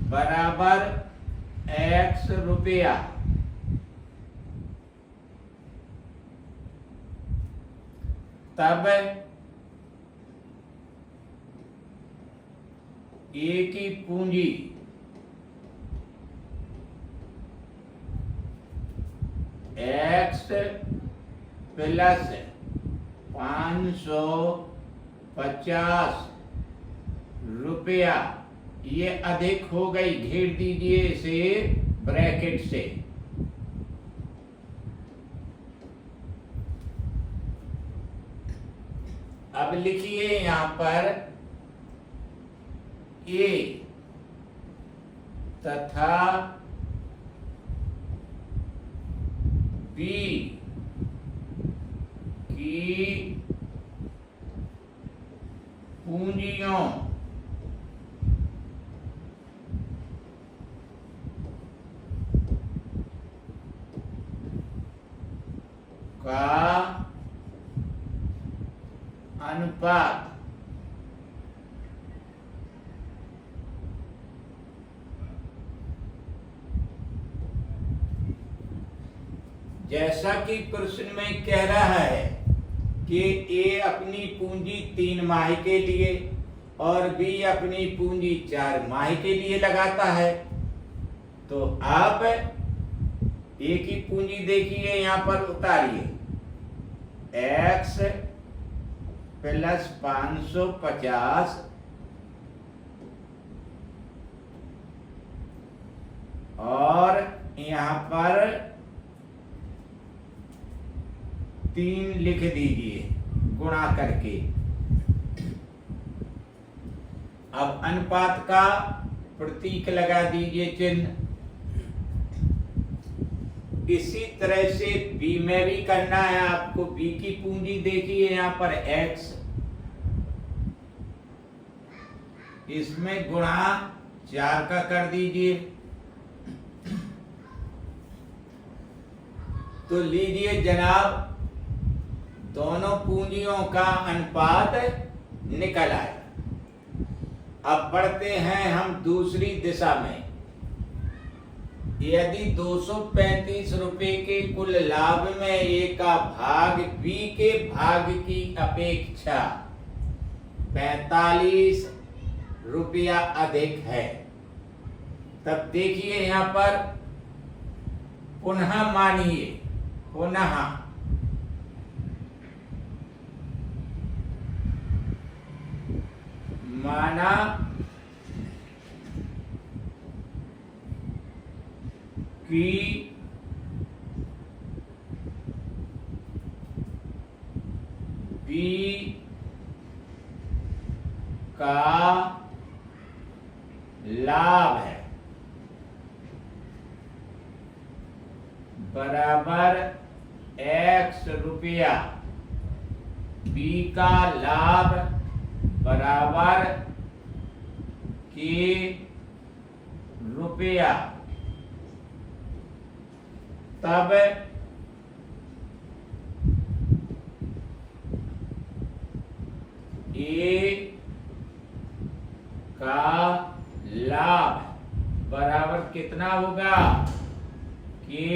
बराबर x रुपया, तब ए की पूंजी x प्लस 550 रुपया, ये अधिक हो गई, घेर दीजिए इसे ब्रैकेट से। अब लिखिए यहां पर ए तथा बी की पूंजियों का अनुपात जैसा कि प्रश्न में कह रहा है कि ए अपनी पूंजी 3 माह के लिए और बी अपनी पूंजी 4 माह के लिए लगाता है, तो आप ए की पूंजी देखिए यहां पर उतारिए, x प्लस 550 और यहां पर 3 लिख दीजिए गुणा करके। अब अनुपात का प्रतीक लगा दीजिए, चिन्ह। इसी तरह से बी में भी करना है आपको। बी की पूंजी देखिए यहां पर x, इसमें गुणा 4 का कर दीजिए, तो लीजिए जनाब दोनों पूंजियों का अनुपात निकल आया। अब बढ़ते हैं हम दूसरी दिशा में। यदि 235 रुपए के कुल लाभ में ए का भाग बी के भाग की अपेक्षा 45 रुपया अधिक है, तब देखिए यहां पर पुनः मानिए, पुनः माना कि बी का लाभ है बराबर x रुपया, बी का लाभ बराबर के रुपया, तब ए का लाभ बराबर कितना होगा, के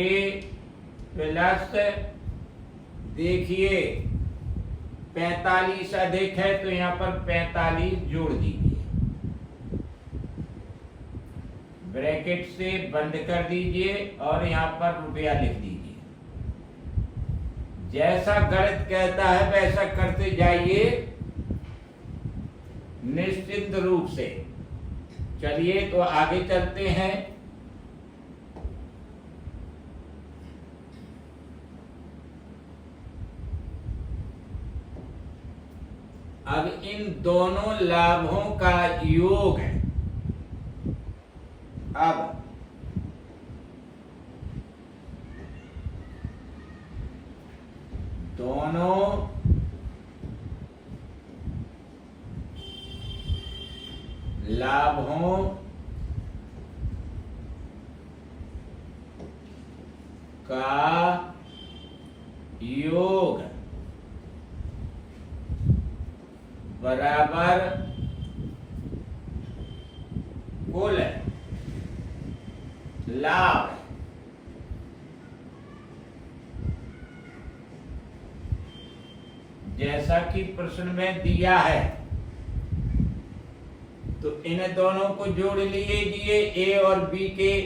प्लस, देखिए 45 अधिक है तो यहां पर 45 जोड़ दीजिए, ब्रैकेट से बंद कर दीजिए और यहां पर रुपया लिख दीजिए। जैसा गणित कहता है वैसा करते जाइए निश्चिंत रूप से। चलिए तो आगे चलते हैं। अब इन दोनों लाभों का योग है। अब दोनों लाभों का योग बराबर कुल लाभ। जैसा कि प्रश्न में दिया है, तो इन दोनों को जोड़ लीजिए, ए और बी के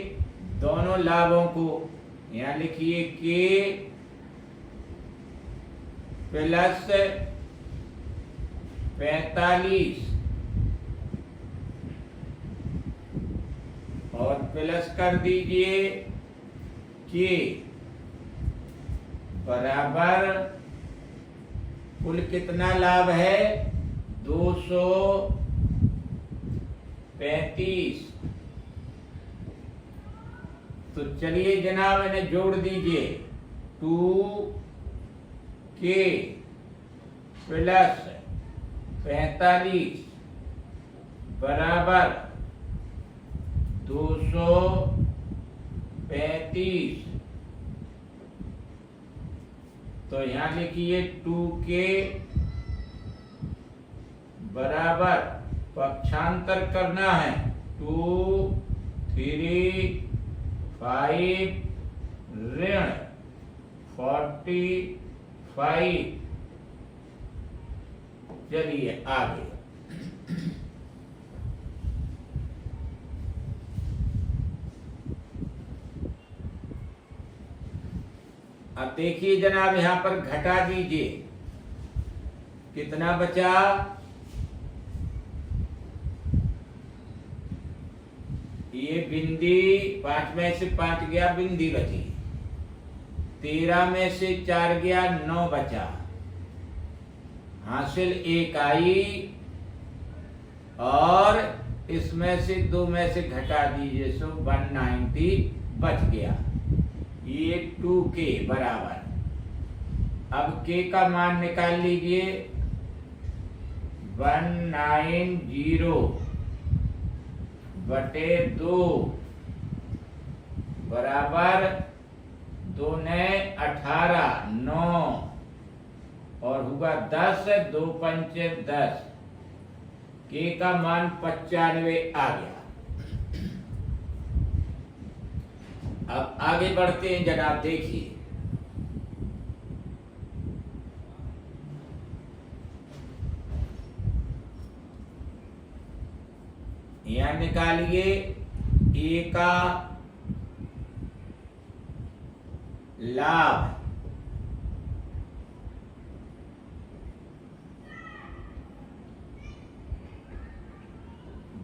दोनों लाभों को। यहां लिखिए के प्लस 45 और प्लस कर दीजिए के बराबर कुल कितना लाभ है 235। तो चलिए जनाब इन्हें जोड़ दीजिए, 2k प्लस 45 बराबर 235। तो यहां लिखिए 2k बराबर पक्षांतर करना है 2 3 5 ऋण 45। चलिए आगे। अब देखिए जनाब, यहां पर घटा दीजिए, कितना बचा, ये बिंदी 5 में से 5 गया, बिंदी बची, 13 में से 4 गया, 9 बचा, हासिल 1 आई, और इसमें से 2 में से घटा दीजिए, सो 190 बच गया। ये 2k बराबर, अब k का मान निकाल लीजिए, 190 बटे 2 बराबर 2 ने 18 9 और हुआ 10, 2 पंचे 10, k का मान 95 आ गया। अब आगे बढ़ते हैं जनाब, देखिए यहां निकालिए ए का लाभ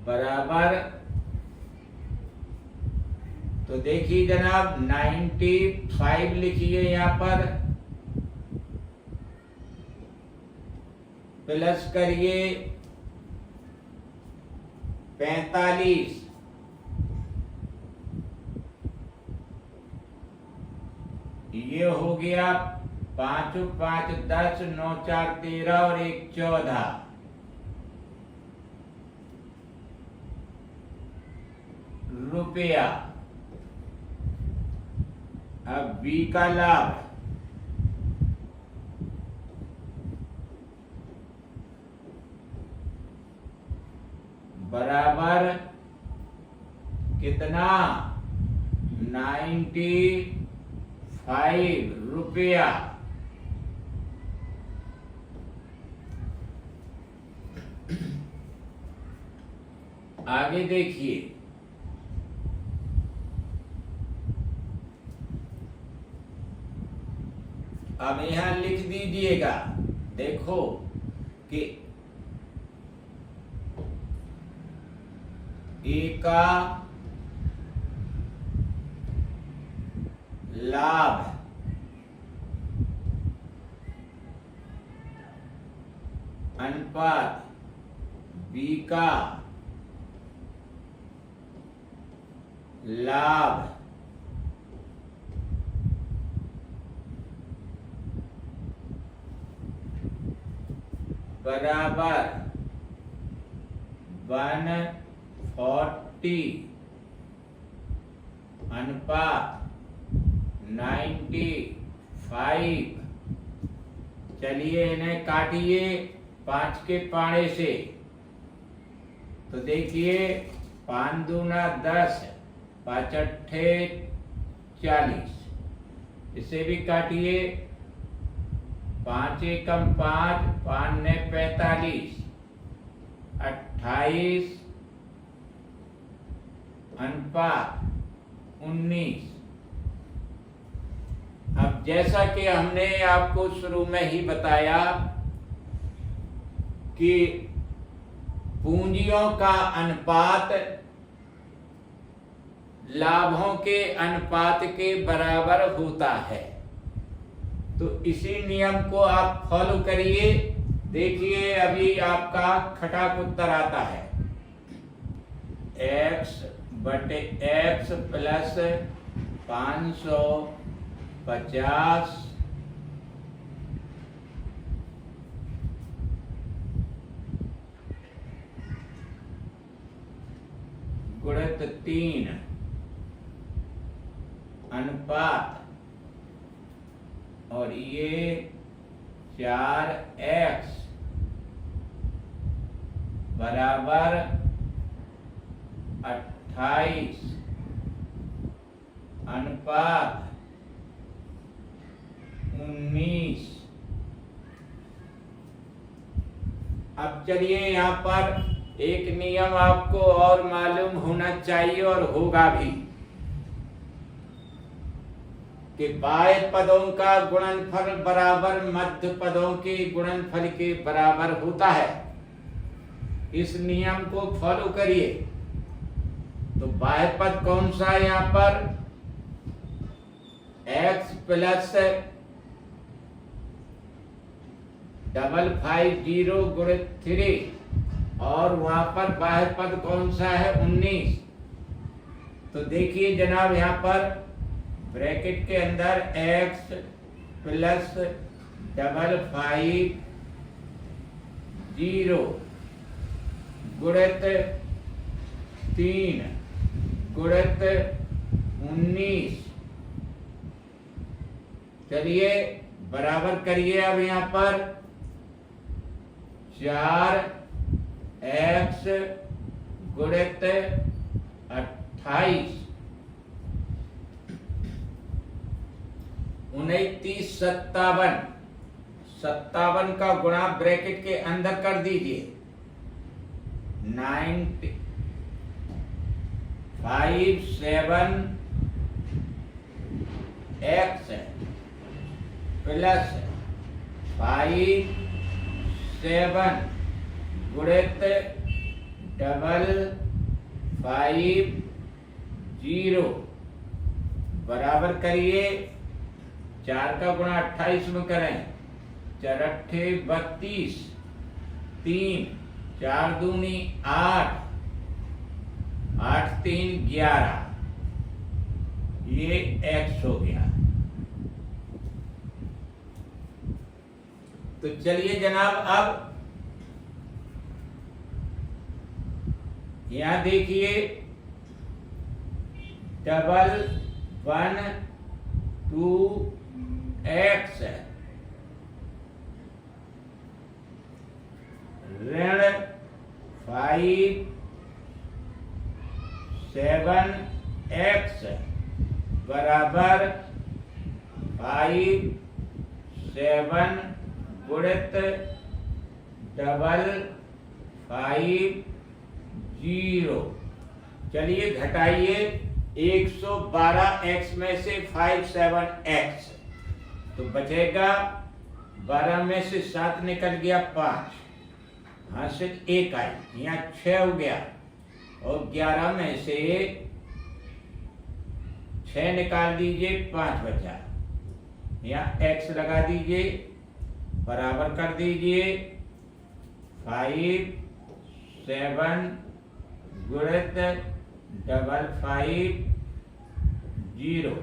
बराबर, तो देखिए जनाब 95 लिखिए यहां पर, प्लस करिए 45, ये हो गया 5 5 10 9 4 13 और 1 14 रुपया। अब बी का लाभ बराबर कितना 95 रुपया। आगे देखिए, अब यहां लिख दीजिएगा, देखो कि ए का लाभ अनुपात बी का लाभ बराबर 1/3 40 अनुपात 95। चलिए इन्हें काटिए 5 के पाड़े से। तो देखिए 5 दूना 10, 5 अट्ठे 40। इसे भी काटिए 5 एकम 5, 5 ने 45, 28 अनुपात 19। अब जैसा कि हमने आपको शुरू में ही बताया कि पूंजियों का अनुपात लाभों के अनुपात के बराबर होता है। तो इसी नियम को आप फॉलो करिए। देखिए अभी आपका खटाक उत्तर आता है x बटे x प्लस 550 गुणित 3 अनुपात और ये 4x बराबर 28 अनुपात 19। अब चलिए यहाँ पर एक नियम आपको और मालूम होना चाहिए और होगा भी कि बाह्य पदों का गुणनफल बराबर मध्य पदों के गुणनफल के बराबर होता है। इस नियम को फॉलो करिए। तो बाह्य पद कौन सा है यहाँ पर? x प्लस 550 गुणित 3 और वहां पर बाह्य पद कौन सा है? 19। तो देखिए जनाब यहाँ पर ब्रैकेट के अंदर x प्लस 550 गुणित 3 गुणित 19। चलिए बराबर करिए। अब यहाँ पर 4x गुणित 28 29 57 का गुणा ब्रैकेट के अंदर कर दीजिए। 957x प्लस 57 गुणित 550 बराबर करिए। 4 का गुणा 28 में करें। 4 अट्ठे 32, 3 4 दूनी 8, 8 3 11। ये x हो गया। तो चलिए जनाब अब यहां देखिए 112x ऋण 57x बराबर 57 गुणित 550। चलिए घटाइए 112x में से 57x तो बचेगा 12 में से 7 निकल गया 5, हासिल 1 आई, यहाँ 6 हो गया और 11 में से 6 निकाल दीजिए 5 बचा। यहाँ x लगा दीजिए बराबर कर दीजिए 57 गुणित 550।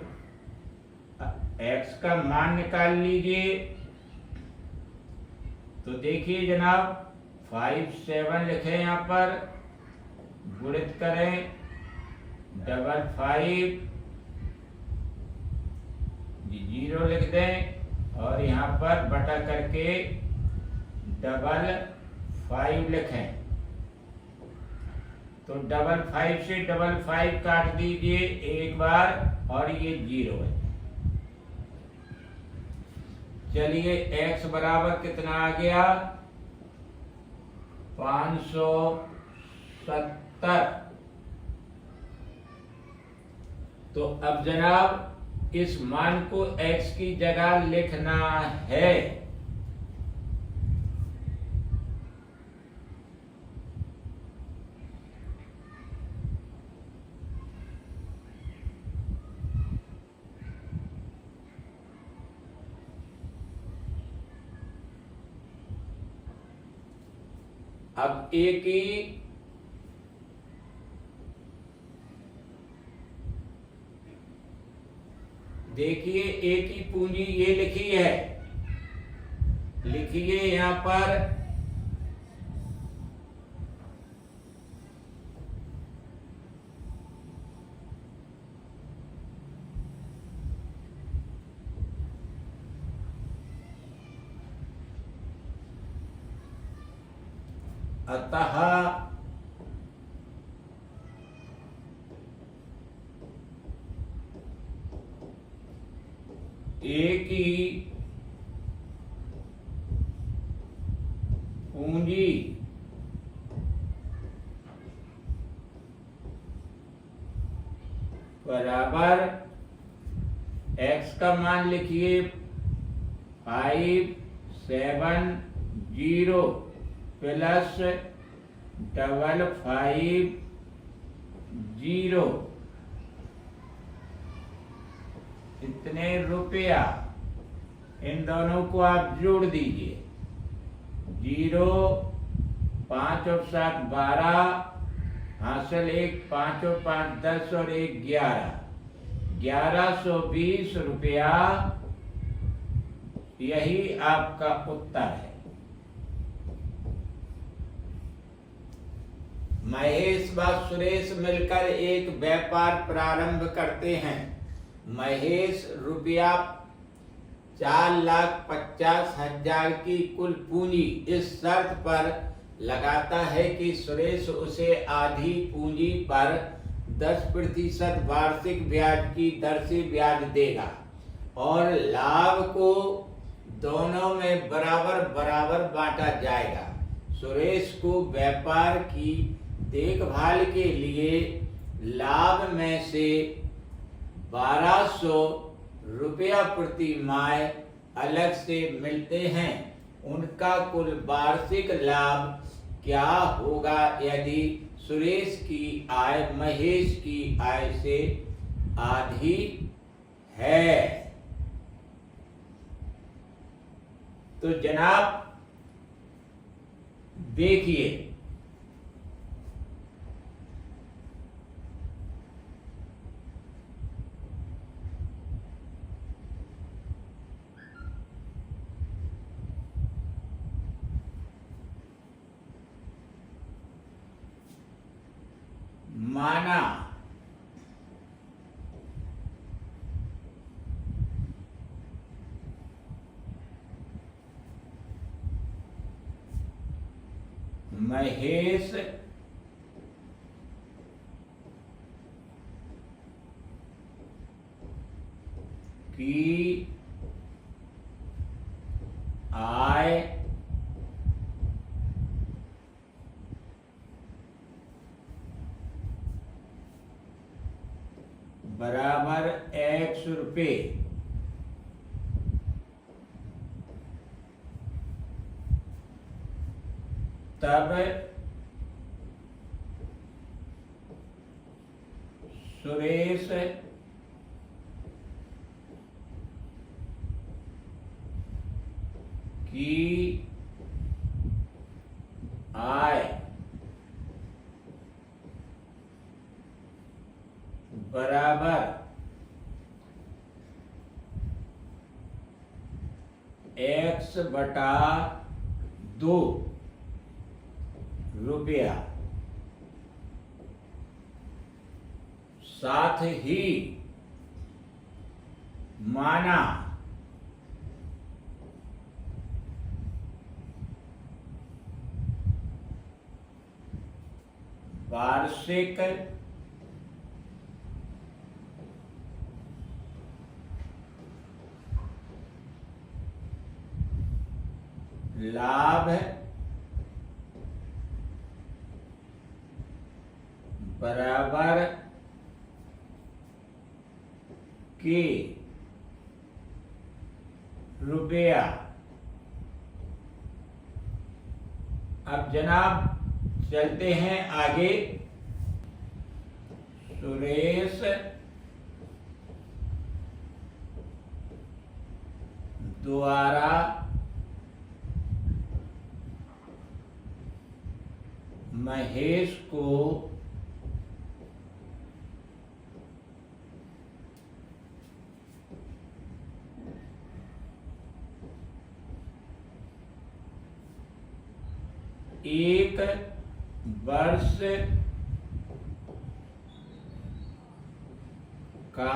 x का मान निकाल लीजिए। तो देखिए जनाब 57 लिखे यहाँ पर गुणित करें 55, जीरो लिख दें और यहाँ पर बटा करके 55 लिखें। तो 55 से 55 काट दीजिए एक बार और ये जीरो है। चलिए x बराबर कितना आ गया 570। तो अब जनाब इस मान को x की जगह लिखना है। अब एक ही देखिए एक ही पूंजी ये लिखी है, लिखिए यहां पर अतः एक ही पूंजी बराबर x का मान लिखिए 570 प्लस 550 इतने रुपया। इन दोनों को आप जोड़ दीजिए, 0 5 और 7 12, हासिल 1 5 और 5 10 और 1 11, 1120 रुपया। यही आपका उत्तर है। महेश व सुरेश मिलकर एक व्यापार प्रारंभ करते हैं। महेश रुपया 4,50,000 की कुल पूंजी इस शर्त पर लगाता है कि सुरेश उसे आधी पूंजी पर 10% वार्षिक ब्याज की दर से ब्याज देगा और लाभ को दोनों में बराबर बराबर बांटा जाएगा। सुरेश को व्यापार की देखभाल के लिए लाभ में से 1200 रुपया प्रति माह अलग से मिलते हैं। उनका कुल वार्षिक लाभ क्या होगा यदि सुरेश की आय महेश की आय से आधी है? तो जनाब देखिए, माना महेश की आय बराबर X रुपये, तब सुरेश की आय बराबर X/2 रुपया। साथ ही माना। वार्षिक लाभ बराबर के रुपया। अब जनाब चलते हैं आगे। सुरेश द्वारा महेश को एक वर्ष का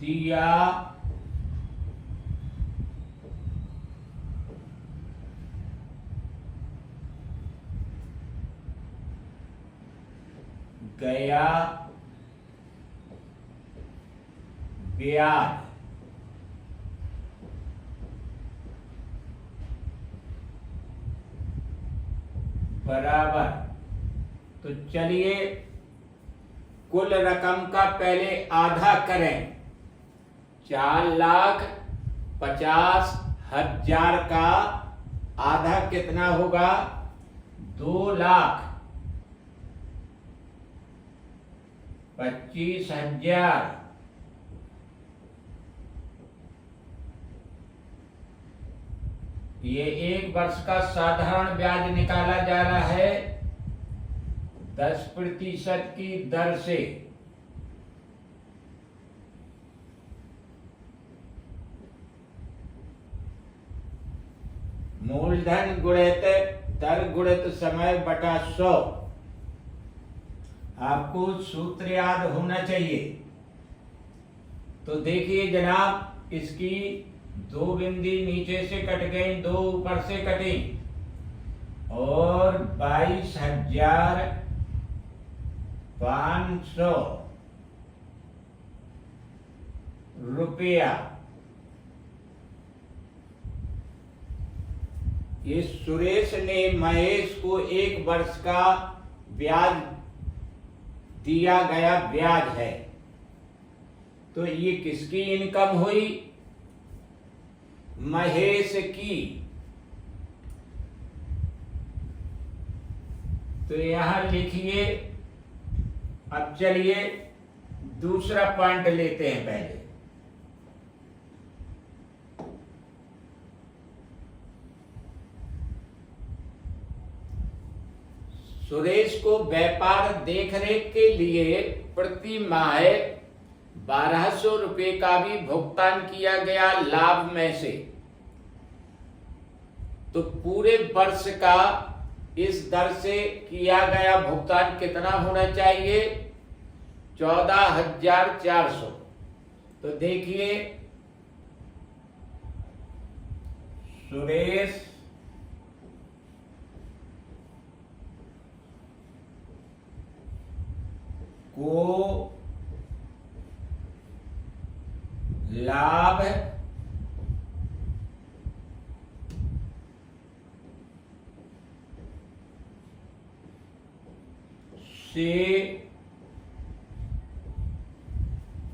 दिया गया ब्याज बराबर। तो चलिए कुल रकम का पहले आधा करें। 4,50,000 का आधा कितना होगा? 2,25,000। ये एक वर्ष का साधारण ब्याज निकाला जा रहा है 10% की दर से। मूलधन गुणित दर गुणित समय बटा 100। आपको सूत्र याद होना चाहिए। तो देखिए जनाब, इसकी 2 बिंदी नीचे से कट गई, 2 ऊपर से कटी और 22,500 रुपया इस सुरेश ने महेश को 1 वर्ष का ब्याज दिया गया ब्याज है। तो ये किसकी इनकम हुई? महेश की। तो यहां लिखिए। अब चलिए दूसरा पॉइंट लेते हैं पहले। सुरेश को व्यापार देखरेख के लिए प्रति माह 1,200 रुपये का भी भुगतान किया गया लाभ में से। तो पूरे वर्ष का इस दर से किया गया भुगतान कितना होना चाहिए? 14,400। तो देखिए, सुरेश को लाभ से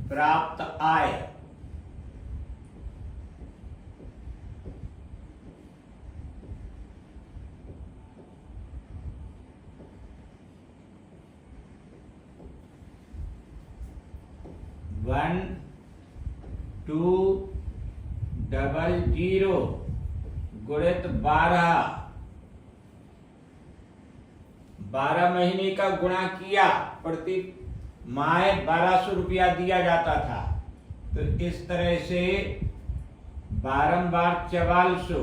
प्राप्त आय वन 200 गुणित 12 महीने का गुणा किया। प्रति माह 1,200 रुपया दिया जाता था। तो इस तरह से बारंबार 4400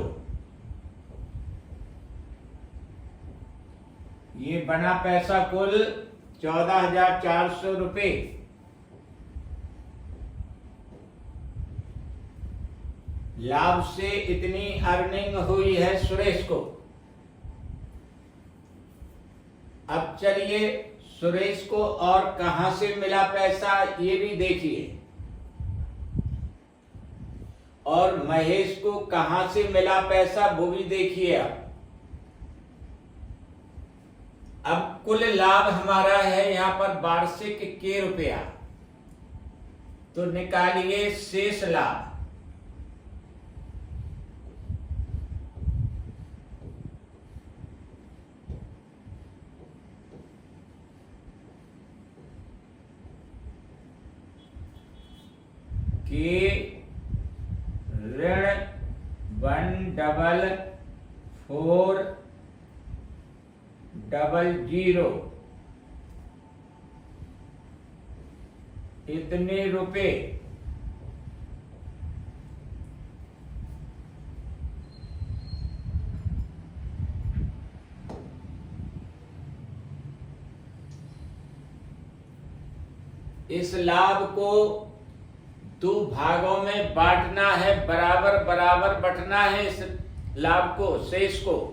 ये बना पैसा कुल 14,400 रुपये। लाभ से इतनी अर्निंग हुई है सुरेश को। अब चलिए सुरेश को और कहां से मिला पैसा ये भी देखिए, और महेश को कहां से मिला पैसा वो भी देखिए। अब कुल लाभ हमारा है यहां पर वार्षिक के रुपया, तो निकालिए शेष लाभ। के ऋण 14400 इतने रुपए। इस लाभ को दो भागों में बांटना है, बराबर बराबर बंटना है इस लाभ को, शेष को।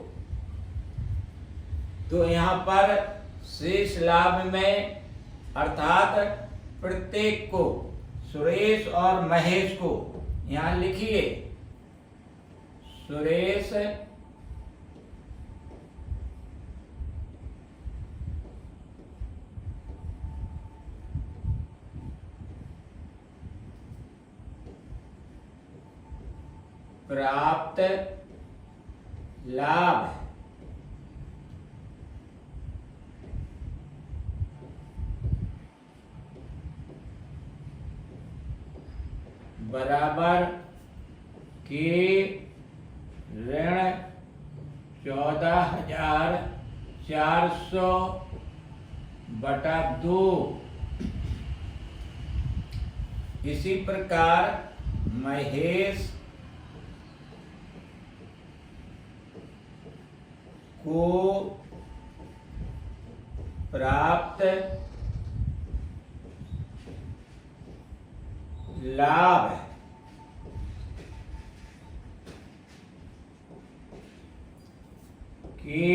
तो यहां पर शेष लाभ में अर्थात प्रत्येक को, सुरेश और महेश को यहां लिखिए। सुरेश प्राप्त लाभ बराबर के ऋण 14,400 बटा 2। इसी प्रकार महेश को प्राप्त लाभ के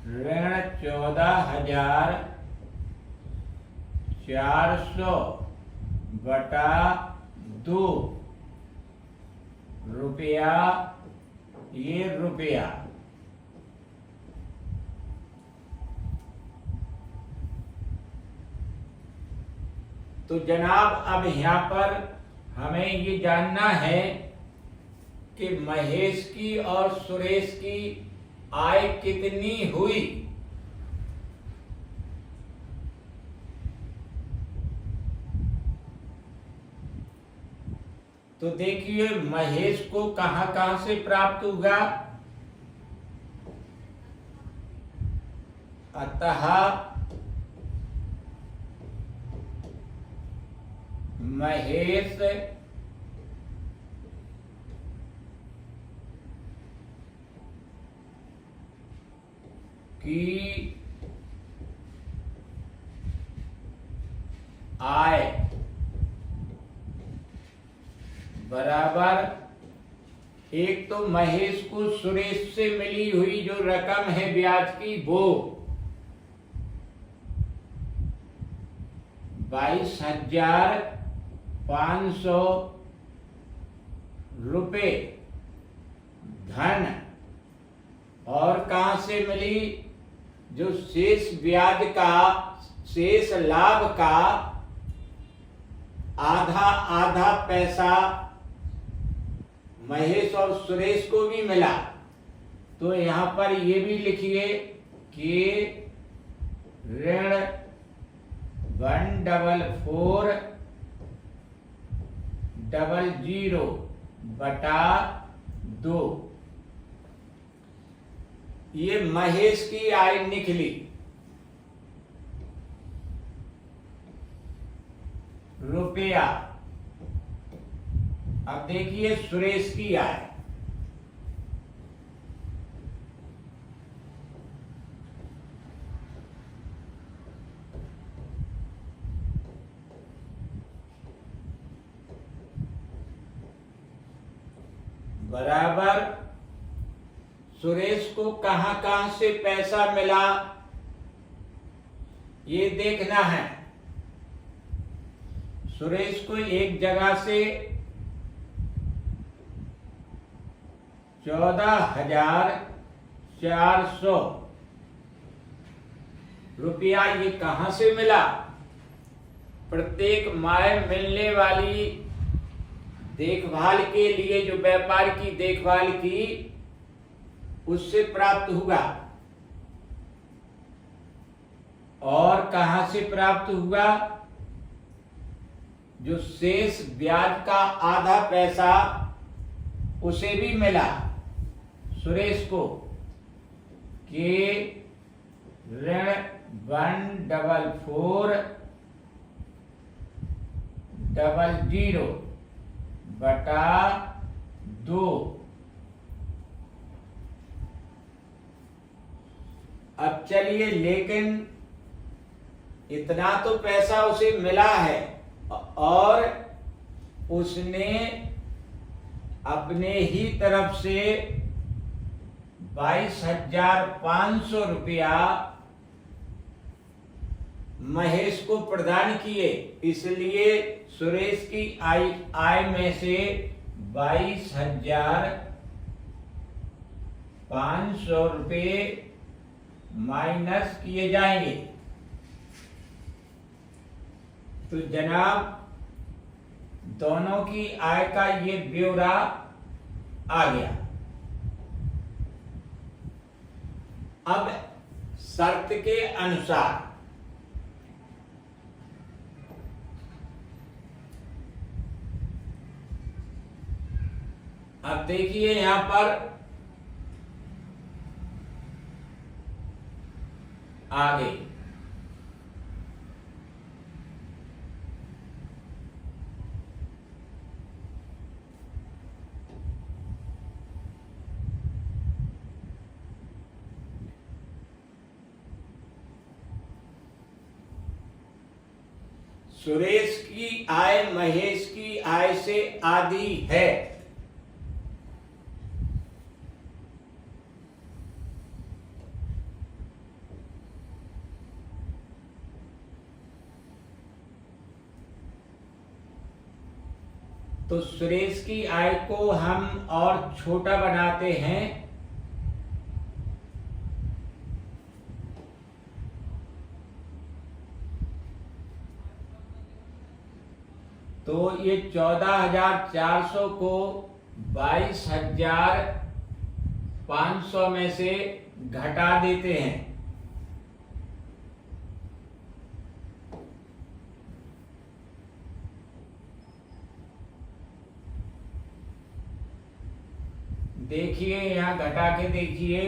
ऋण 14,400 बटा 2 रुपया, ये रुपया। तो जनाब अब यहां पर हमें ये जानना है कि महेश की और सुरेश की आय कितनी हुई। तो देखिए महेश को कहां कहां से प्राप्त हुआ। अतः महेश की आय बराबर, एक तो महेश को सुरेश से मिली हुई जो रकम है ब्याज की वो 22,500 रुपये धन, और कहां से मिली, जो शेष ब्याज का, शेष लाभ का आधा आधा पैसा महेश और सुरेश को भी मिला। तो यहां पर ये भी लिखिए कि ऋण 14400 बटा 2, ये महेश की आय निकली। रुपया। अब देखिए सुरेश की आय, बराबर सुरेश को कहां कहां से पैसा मिला ये देखना है। सुरेश को एक जगह से 14,400 रुपया ये कहां से मिला? प्रत्येक माह मिलने वाली देखभाल के लिए जो व्यापार की देखभाल की उससे प्राप्त हुआ। और कहां से प्राप्त हुआ? जो शेष ब्याज का आधा पैसा उसे भी मिला सुरेश को कि ऋण 144,00 बटा 2। अब चलिए, लेकिन इतना तो पैसा उसे मिला है और उसने अपने ही तरफ से 22,500 रुपया महेश को प्रदान किए। इसलिए सुरेश की आय में से 22,500 रुपये माइनस किए जाएंगे। तो जनाब, दोनों की आय का ये ब्यौरा आ गया। अब शर्त के अनुसार अब देखिए यहां पर आगे सुरेश की आय महेश की आय से आधी है। तो सुरेश की आय को हम और छोटा बनाते हैं। तो ये 14,400 को 22,500 में से घटा देते हैं। देखिए यहां घटा के देखिए,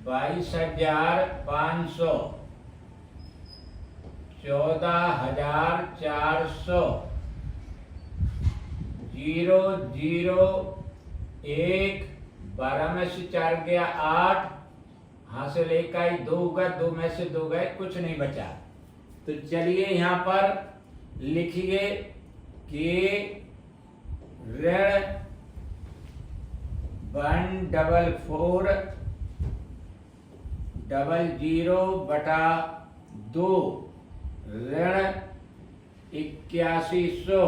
22,500 14,400 0 0 1 12 में से 4 गया 8, हासिल 1 का 2 होगा, 2 में से 2 गए, कुछ नहीं बचा। तो चलिए यहां पर लिखिए कि ऋण 144,00 बटा 2 ऋण 8100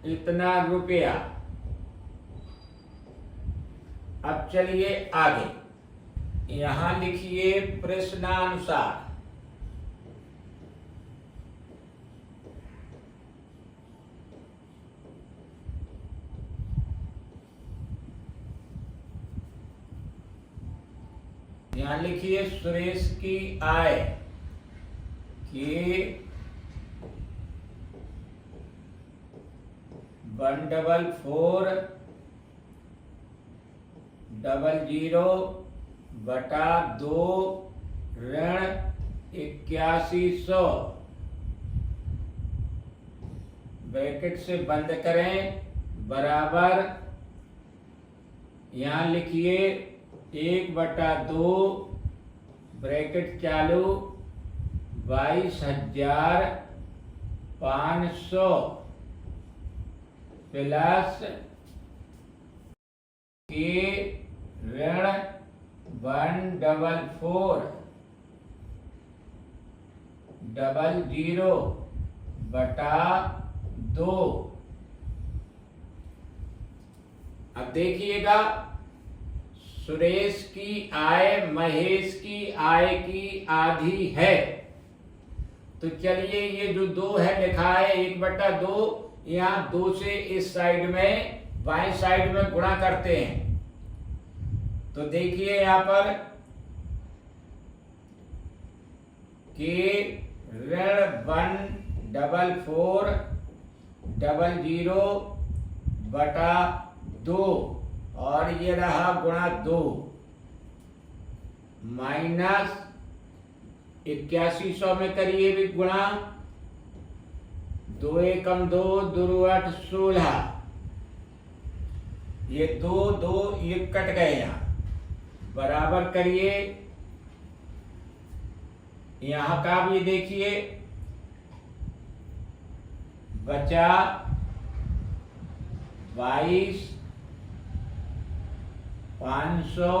इतना रुपया। अब चलिए आगे, यहां लिखिए प्रश्नानुसार। यहां लिखिए सुरेश की आय की 144,00 बटा 2 ऋण 8100 ब्रैकेट से बंद करें बराबर, यहां लिखिए 1/2 ब्रैकेट चालू 22,500 प्लस के ऋण 144,000 बटा 2। अब देखिएगा, सुरेश की आय महेश की आय की आधी है। तो चलिए ये जो 2 है लिखा है 1/2, यहाँ 2 से इस साइड में बाएं साइड में गुणा करते हैं। तो देखिए यहाँ पर कि ऋण 144,000 बटा 2 और ये रहा गुणा 2 माइनस 8100 में करिए भी गुणा, 2 एकम 2, 2 8 16, ये 2 2 ये कट गए यहाँ, बराबर करिए यहाँ का भी देखिए, बचा 22,500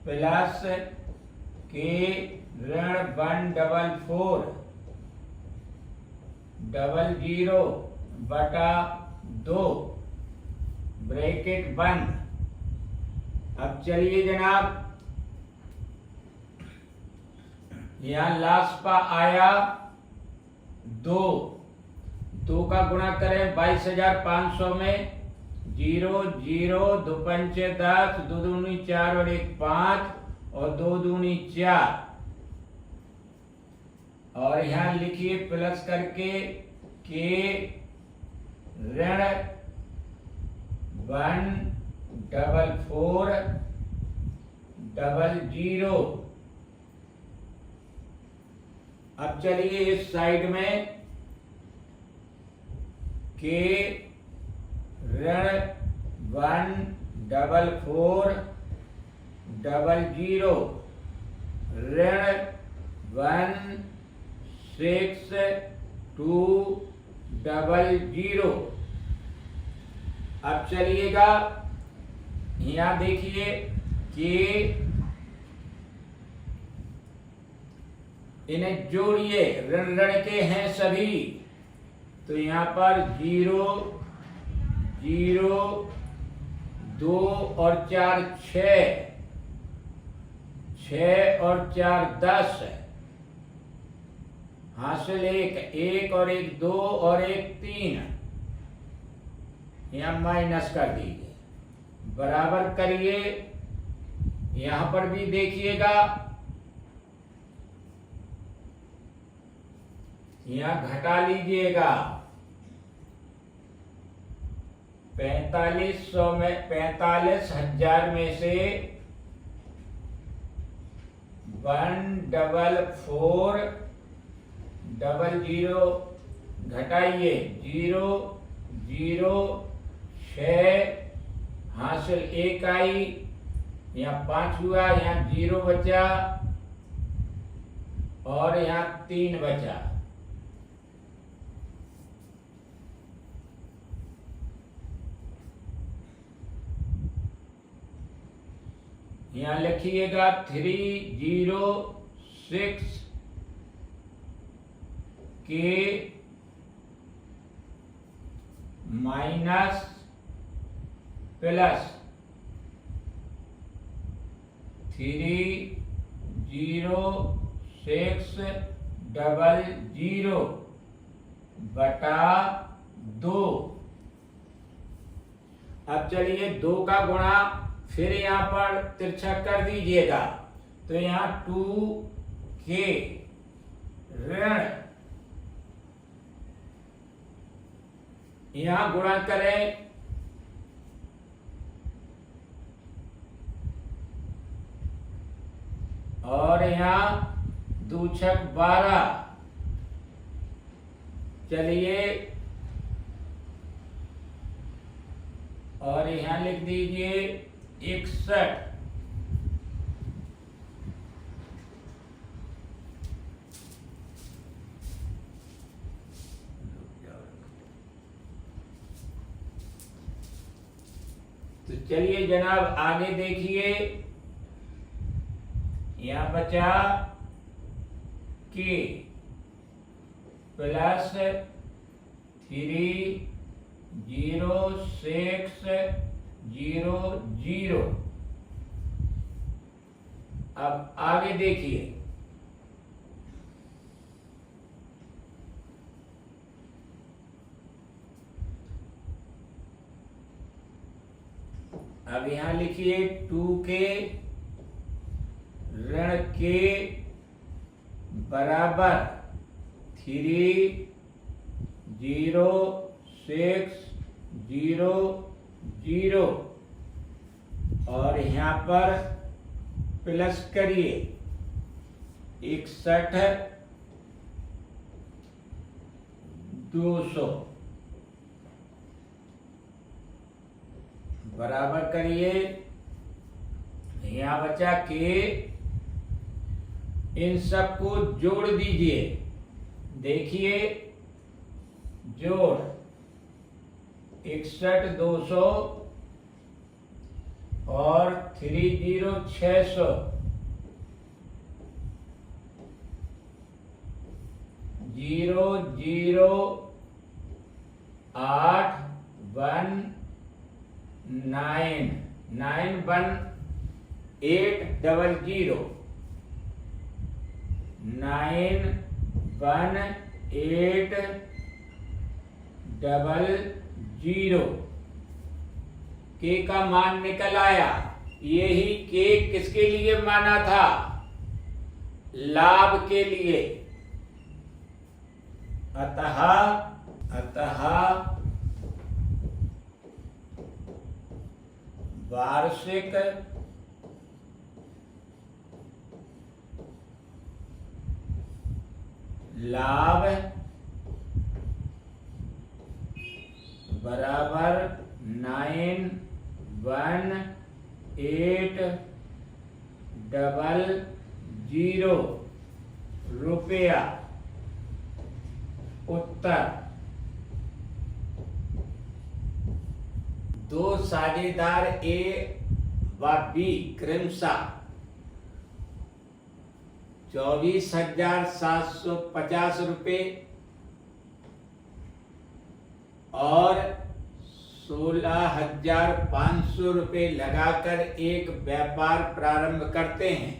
प्लस के ऋण 144,000 बटा 2 ब्रैकेट बंद। अब चलिए जनाब, यहां लास्ट पर आया 2 का गुणा करें 22,500 में, 0 0 2 पंचे 10, 2 दूनी 4 और 1 5 और 2 दूनी 4, और यहां लिखिए प्लस करके के ऋण 144,000। अब चलिए इस साइड में के ऋण 144,000 ऋण 16,200। अब चलिएगा यहां देखिए कि इन्हें जोड़िए, ऋण ऋण के हैं सभी, तो यहां पर 0 0 2 और 4 6, 6 और 4 10, हासिल 1 और 1 2 और 1 3, यहां माइनस कर दीजिए, बराबर करिए। यहां पर भी देखिएगा, यहां घटा लीजिएगा, 45,000 में से 144,000 घटाइए, 0 0 6, हासिल 1 आई, यहाँ 5 हुआ, यहाँ 0 बचा और यहाँ 3 बचा। यहाँ लिखिएगा 306 के माइनस प्लस 306,000 बटा 2। अब चलिए 2 का गुणा फिर यहां पर तिरछा कर दीजिएगा, तो यहां 2 के ऋण, यहां गुणा करें, और यहां 2 छक 12, चलिए और यहां लिख दीजिए 61, चलिए जनाब आगे देखिए, यहां बचा के प्लस 30600। अब आगे देखिए, अब यहां लिखिए 2k ऋण के बराबर 30600 और यहां पर प्लस करिए 61,200 बराबर करिए, यहां बचा के इन सबको जोड़ दीजिए। देखिए जोड़ 61,200 और 30,600 008199180 9180 के का मान निकल आया। यही के किसके लिए माना था? लाभ के लिए। अतः वार्षिक लाभ बराबर 9180 रुपया। उत्तर दो साझेदार ए व बी क्रमशः 24,750 रुपये और 16,500 रुपये लगाकर एक व्यापार प्रारंभ करते हैं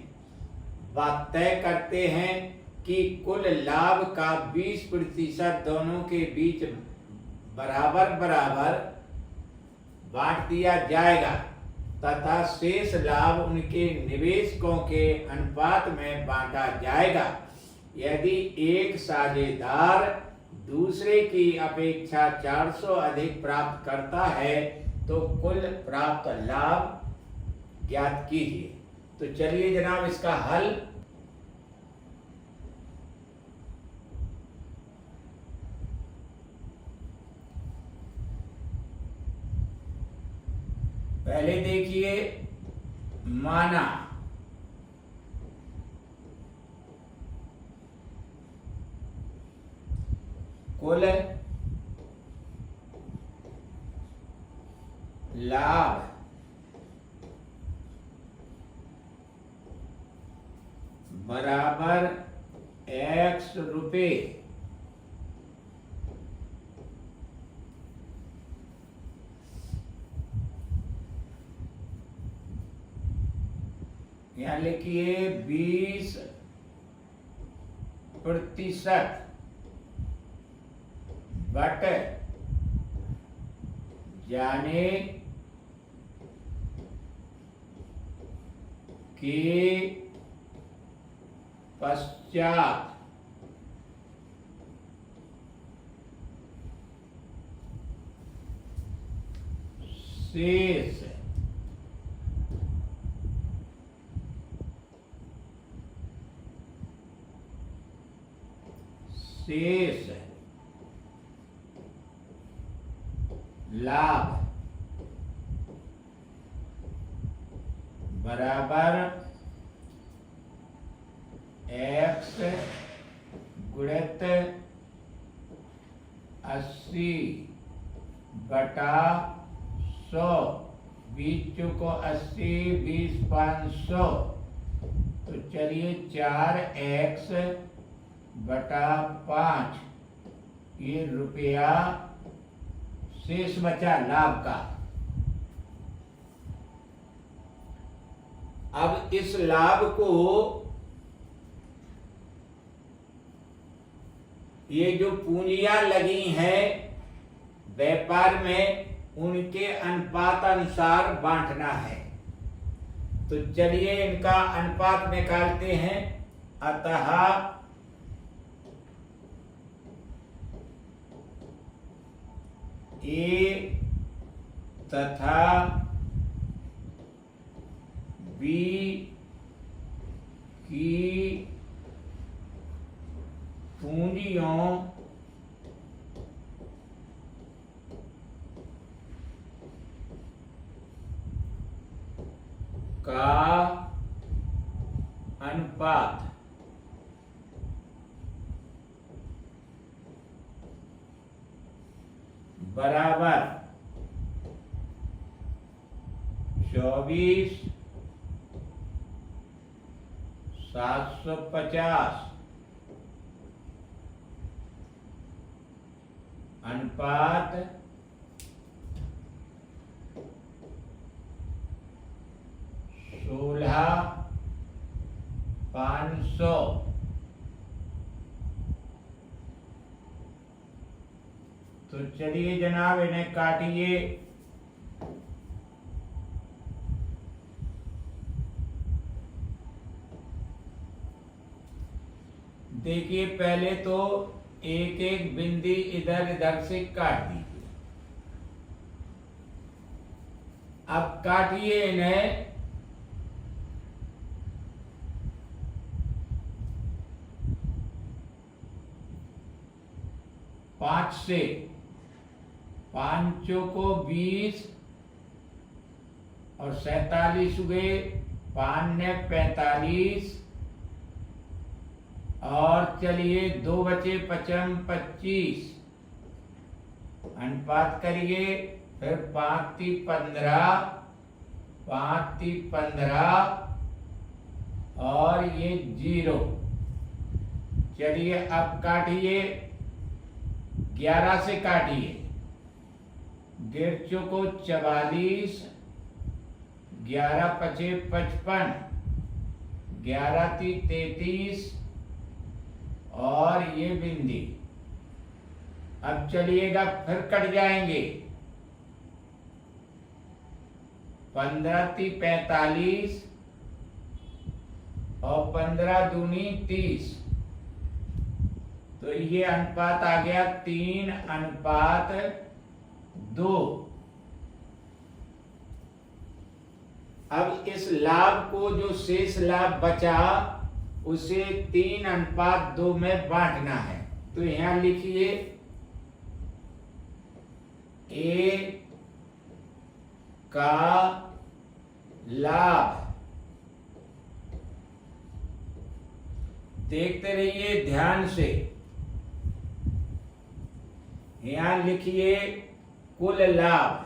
व तय करते हैं कि कुल लाभ का 20% दोनों के बीच बराबर बराबर बांट दिया जाएगा तथा शेष लाभ उनके निवेशकों के अनुपात में बांटा जाएगा। यदि एक साझेदार दूसरे की अपेक्षा 400 अधिक प्राप्त करता है तो कुल प्राप्त लाभ ज्ञात कीजिए। तो चलिए जनाब इसका हल। पहले देखिए माना कुल लाभ बराबर x रुपये। यहाँ लिखिए 20% बट जाने के पश्चात शेष लाभ बराबर x गुणित 80/100 20 चौको 80, 20 500। तो चलिए 4x बटा 5 ये रुपया शेष बचा लाभ का। अब इस लाभ को ये जो पूंजियां लगी हैं व्यापार में उनके अनुपात अनुसार बांटना है। तो चलिए इनका अनुपात निकालते हैं। अतः ए तथा बी की पूंजियों का अनुपात बराबर 24,750 अनुपात 16,500। तो चलिए जनाब इन्हें काटिए। देखिए पहले तो एक एक बिंदी इधर इधर से काट दीजिए। अब काटिए इन्हें। पांच से 5 को 20 और 47 हुए, 5 ने 45 और चलिए 2 बचे 25 अनुपात करिए। फिर 5 3 15, 5 3 15 और ये 0। चलिए अब काटिए। 11 से काटिए। 1.5 को 44, 11 पचे 55, 11 3 33 और ये बिंदी। अब चलिएगा फिर कट जाएंगे। 15 3 45 और 15 दूनी 30। तो ये अनुपात आ गया 3:2। अब इस लाभ को जो शेष लाभ बचा उसे 3:2 में बांटना है। तो यहां लिखिए ए का लाभ। देखते रहिए ध्यान से। यहां लिखिए कुल लाभ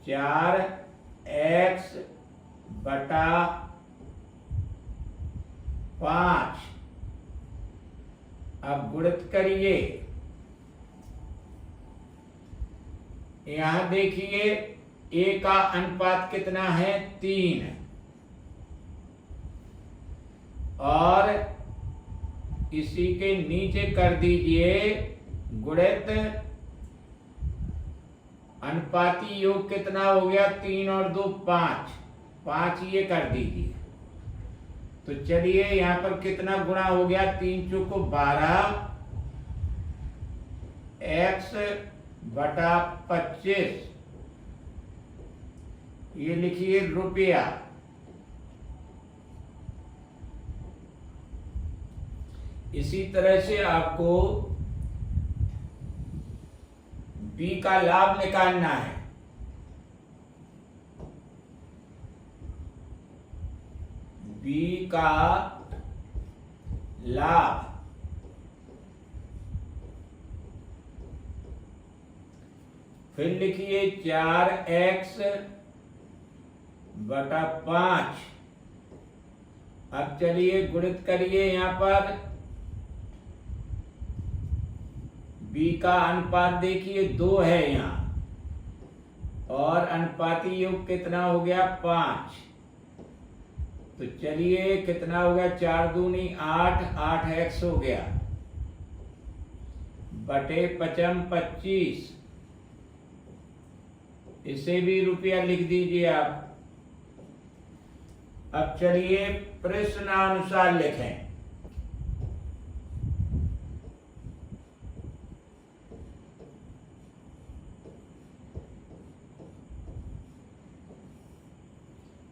4x बटा 5। अब गुणित करिए। यहां देखिए ए का अनुपात कितना है 3 और इसी के नीचे कर दीजिए गुणित। अनुपाती योग कितना हो गया 3 और 2 5, 5 ये कर दीजिए। तो चलिए यहां पर कितना गुणा हो गया 3 चौको 12 x बटा 25 ये लिखिए रुपया। इसी तरह से आपको बी का लाभ निकालना है। बी का लाभ फिर लिखिए 4x बटा 5। अब चलिए गुणित करिए यहां पर। b का अनुपात देखिए 2 है यहां, और अनुपाती योग कितना हो गया 5। तो चलिए कितना हो गया, 4 दूनी 8, 8x हो गया बटे 5 25। इसे भी रुपया लिख दीजिए आप। अब चलिए प्रश्नानुसार लिखें।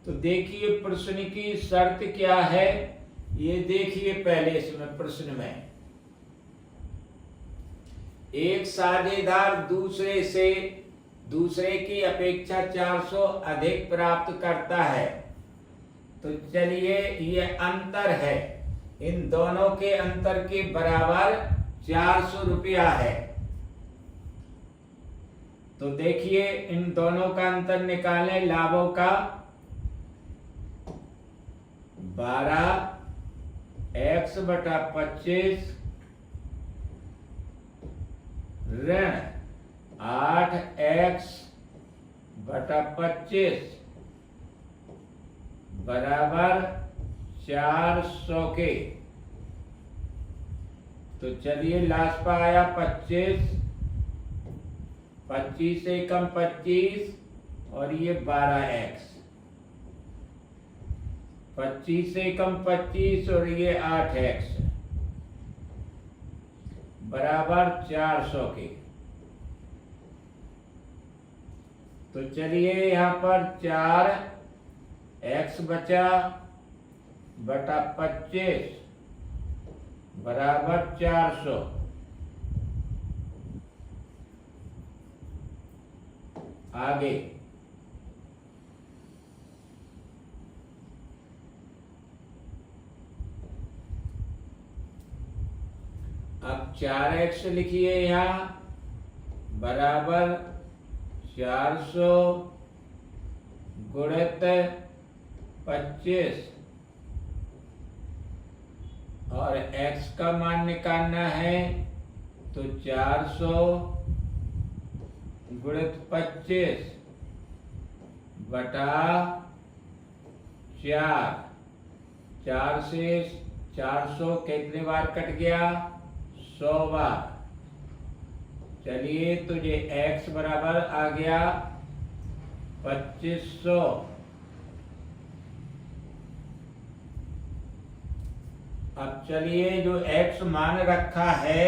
तो देखिए प्रश्न की शर्त क्या है, ये देखिए पहले इसमें प्रश्न में। एक साझेदार दूसरे की अपेक्षा 400 अधिक प्राप्त करता है। तो चलिए ये अंतर है, इन दोनों के अंतर के बराबर 400 रुपया है। तो देखिए इन दोनों का अंतर निकालें, लाभों का 12x बटा 25 ऋण 8x बटा 25 बराबर 400 के। तो चलिए लास्ट पर आया 25, 25 से कम 25 और ये 12x, 25 से कम 25 और ये 8x बराबर 400 के। तो चलिए यहां पर 4x बचा बटा 25 बराबर 400। आगे अब 4x लिखिए यहां बराबर 400 गुणित 25 और x का मान निकालना है। तो 400 गुणित 25 बटा 4, 4 से 400 कितने बार कट गया, 100 बार। चलिए तो ये x बराबर आ गया 2500। अब चलिए जो x मान रखा है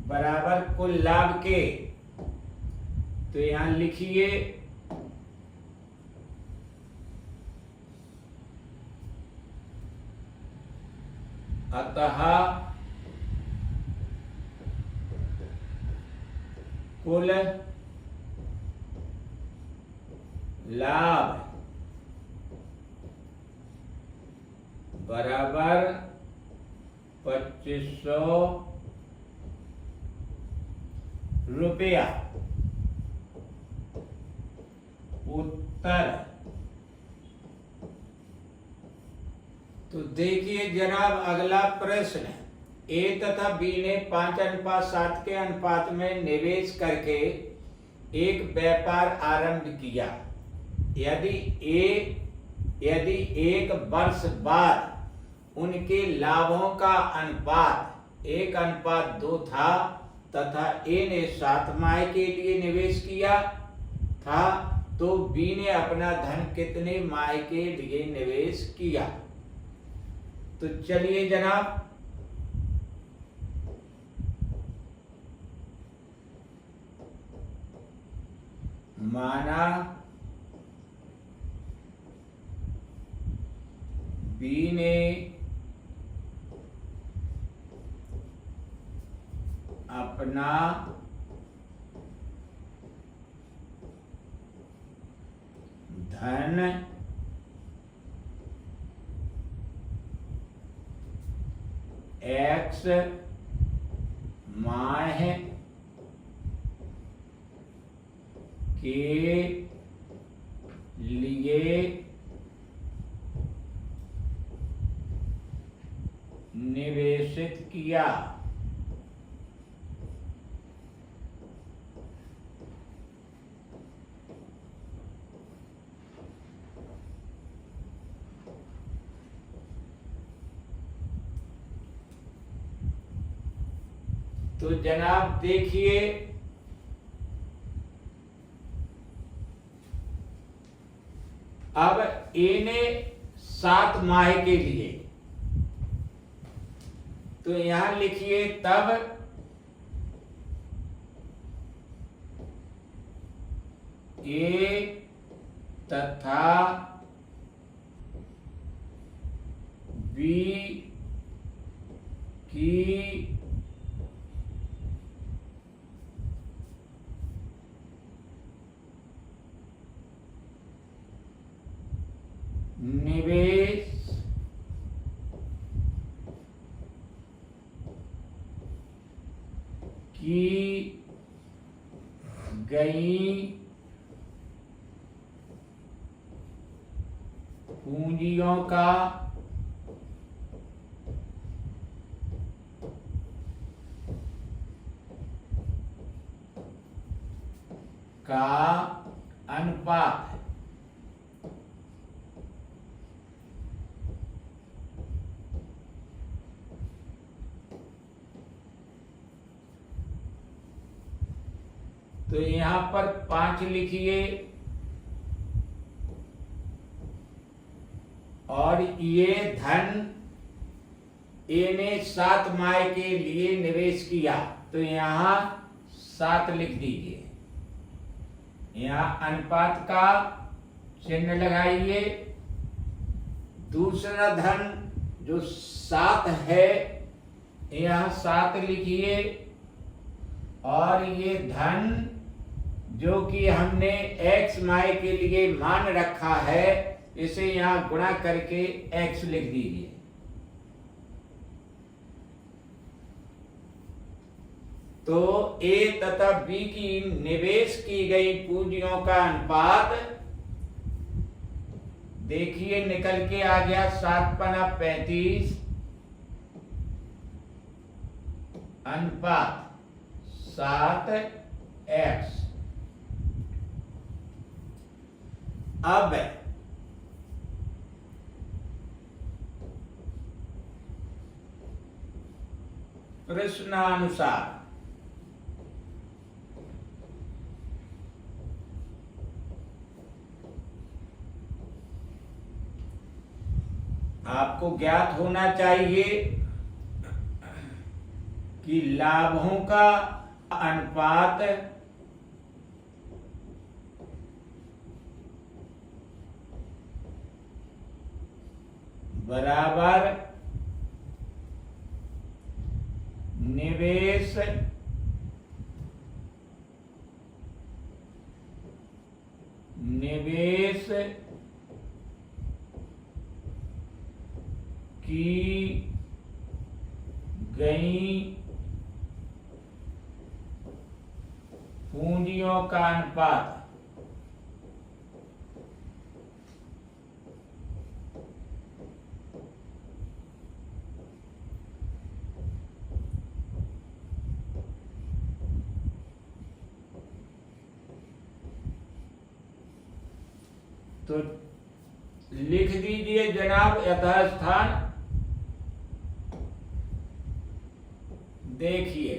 बराबर कुल लाभ के, तो यहां लिखिए अतः कुल लाभ बराबर 2500 रुपया। उत्तर। तो देखिए जनाब अगला प्रश्न, ए तथा बी ने 5:7 के अनुपात में निवेश करके एक व्यापार आरंभ किया। यदि एक वर्ष बाद उनके लाभों का अनुपात 1:2 था तथा ए ने 7 माह के लिए निवेश किया था, तो बी ने अपना धन कितने माह के लिए निवेश किया। तो चलिए जनाब माना बी ने अपना धन x माह के लिए निवेशित किया। तो जनाब देखिए, अब ए ने 7 माह के लिए, तो यहां लिखिए तब ए तथा बी की निवेश की गई पूंजियों का अनुपात है। तो यहां पर 5 लिखिए और ये धन ए ने 7 माह के लिए निवेश किया, तो यहां 7 लिख दीजिए। यहां अनुपात का चिन्ह लगाइए। दूसरा धन जो 7 है, यहां 7 लिखिए और ये धन जो कि हमने x माह के लिए मान रखा है, इसे यहां गुणा करके x लिख दीजिए। तो A तथा B की निवेश की गई पूंजियों का अनुपात देखिए निकल के आ गया 7 पना 35 अनुपात 7x। अब प्रश्नानुसार आपको ज्ञात होना चाहिए कि लाभों का अनुपात बराबर निवेश की गई पूंजियों का अनुपात तो लिख दीजिए जनाब यथास्थान। देखिए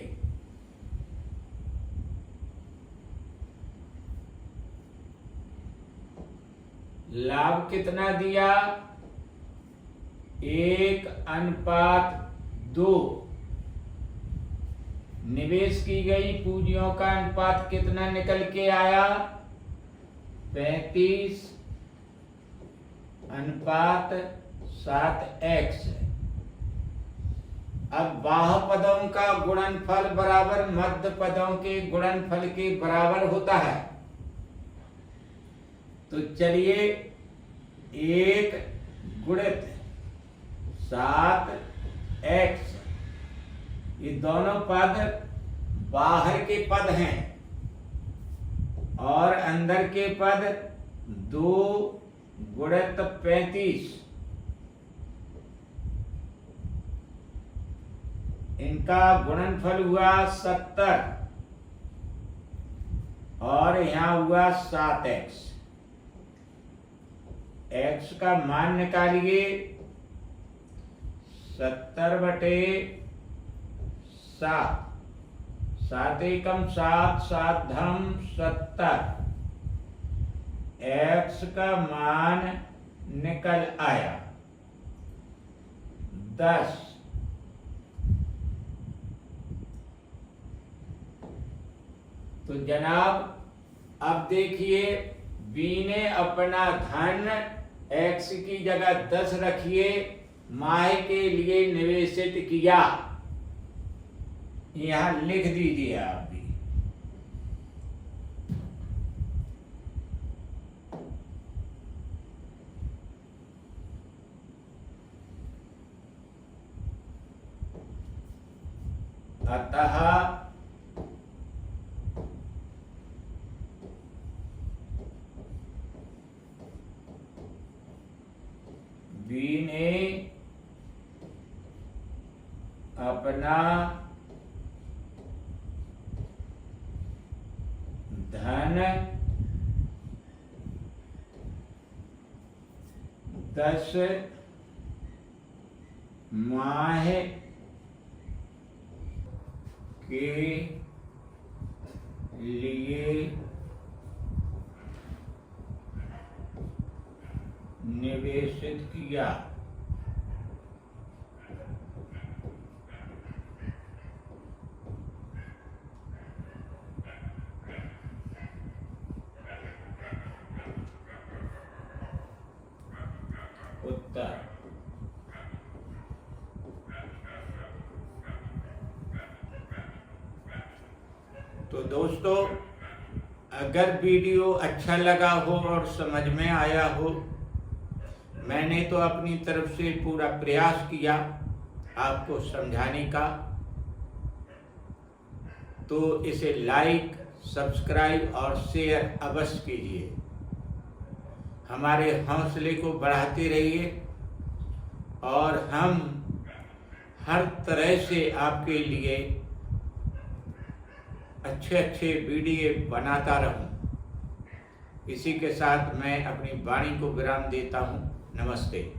लाभ कितना दिया, 1:2। निवेश की गई पूंजियों का अनुपात कितना निकल के आया, 35:7x। अब बाह्य पदों का गुणनफल बराबर मध्य पदों के गुणनफल के बराबर होता है। तो चलिए 1 गुणित 7x, ये दोनों पद बाहर के पद हैं, और अंदर के पद 2 गुणित 35, इनका गुणनफल हुआ 70 और यहां हुआ 7x। x का मान निकालिए, 70/7, 7 एकम 7, 7 धम 70। x का मान निकल आया 10। तो जनाब अब देखिए, b ने अपना धन x की जगह 10 रखिए माह के लिए निवेशित किया। यहां लिख दीजिए आप भी। अतः बी ने अपना धन 10 माह के लिए निवेशित किया। उत्तर। तो दोस्तों, अगर वीडियो अच्छा लगा हो और समझ में आया हो, मैंने तो अपनी तरफ से पूरा प्रयास किया आपको समझाने का, तो इसे लाइक, सब्सक्राइब और शेयर अवश्य कीजिए। हमारे हौसले को बढ़ाते रहिए और हम हर तरह से आपके लिए अच्छे अच्छे वीडियो बनाता रहूं। इसी के साथ मैं अपनी वाणी को विराम देता हूं। नमस्ते।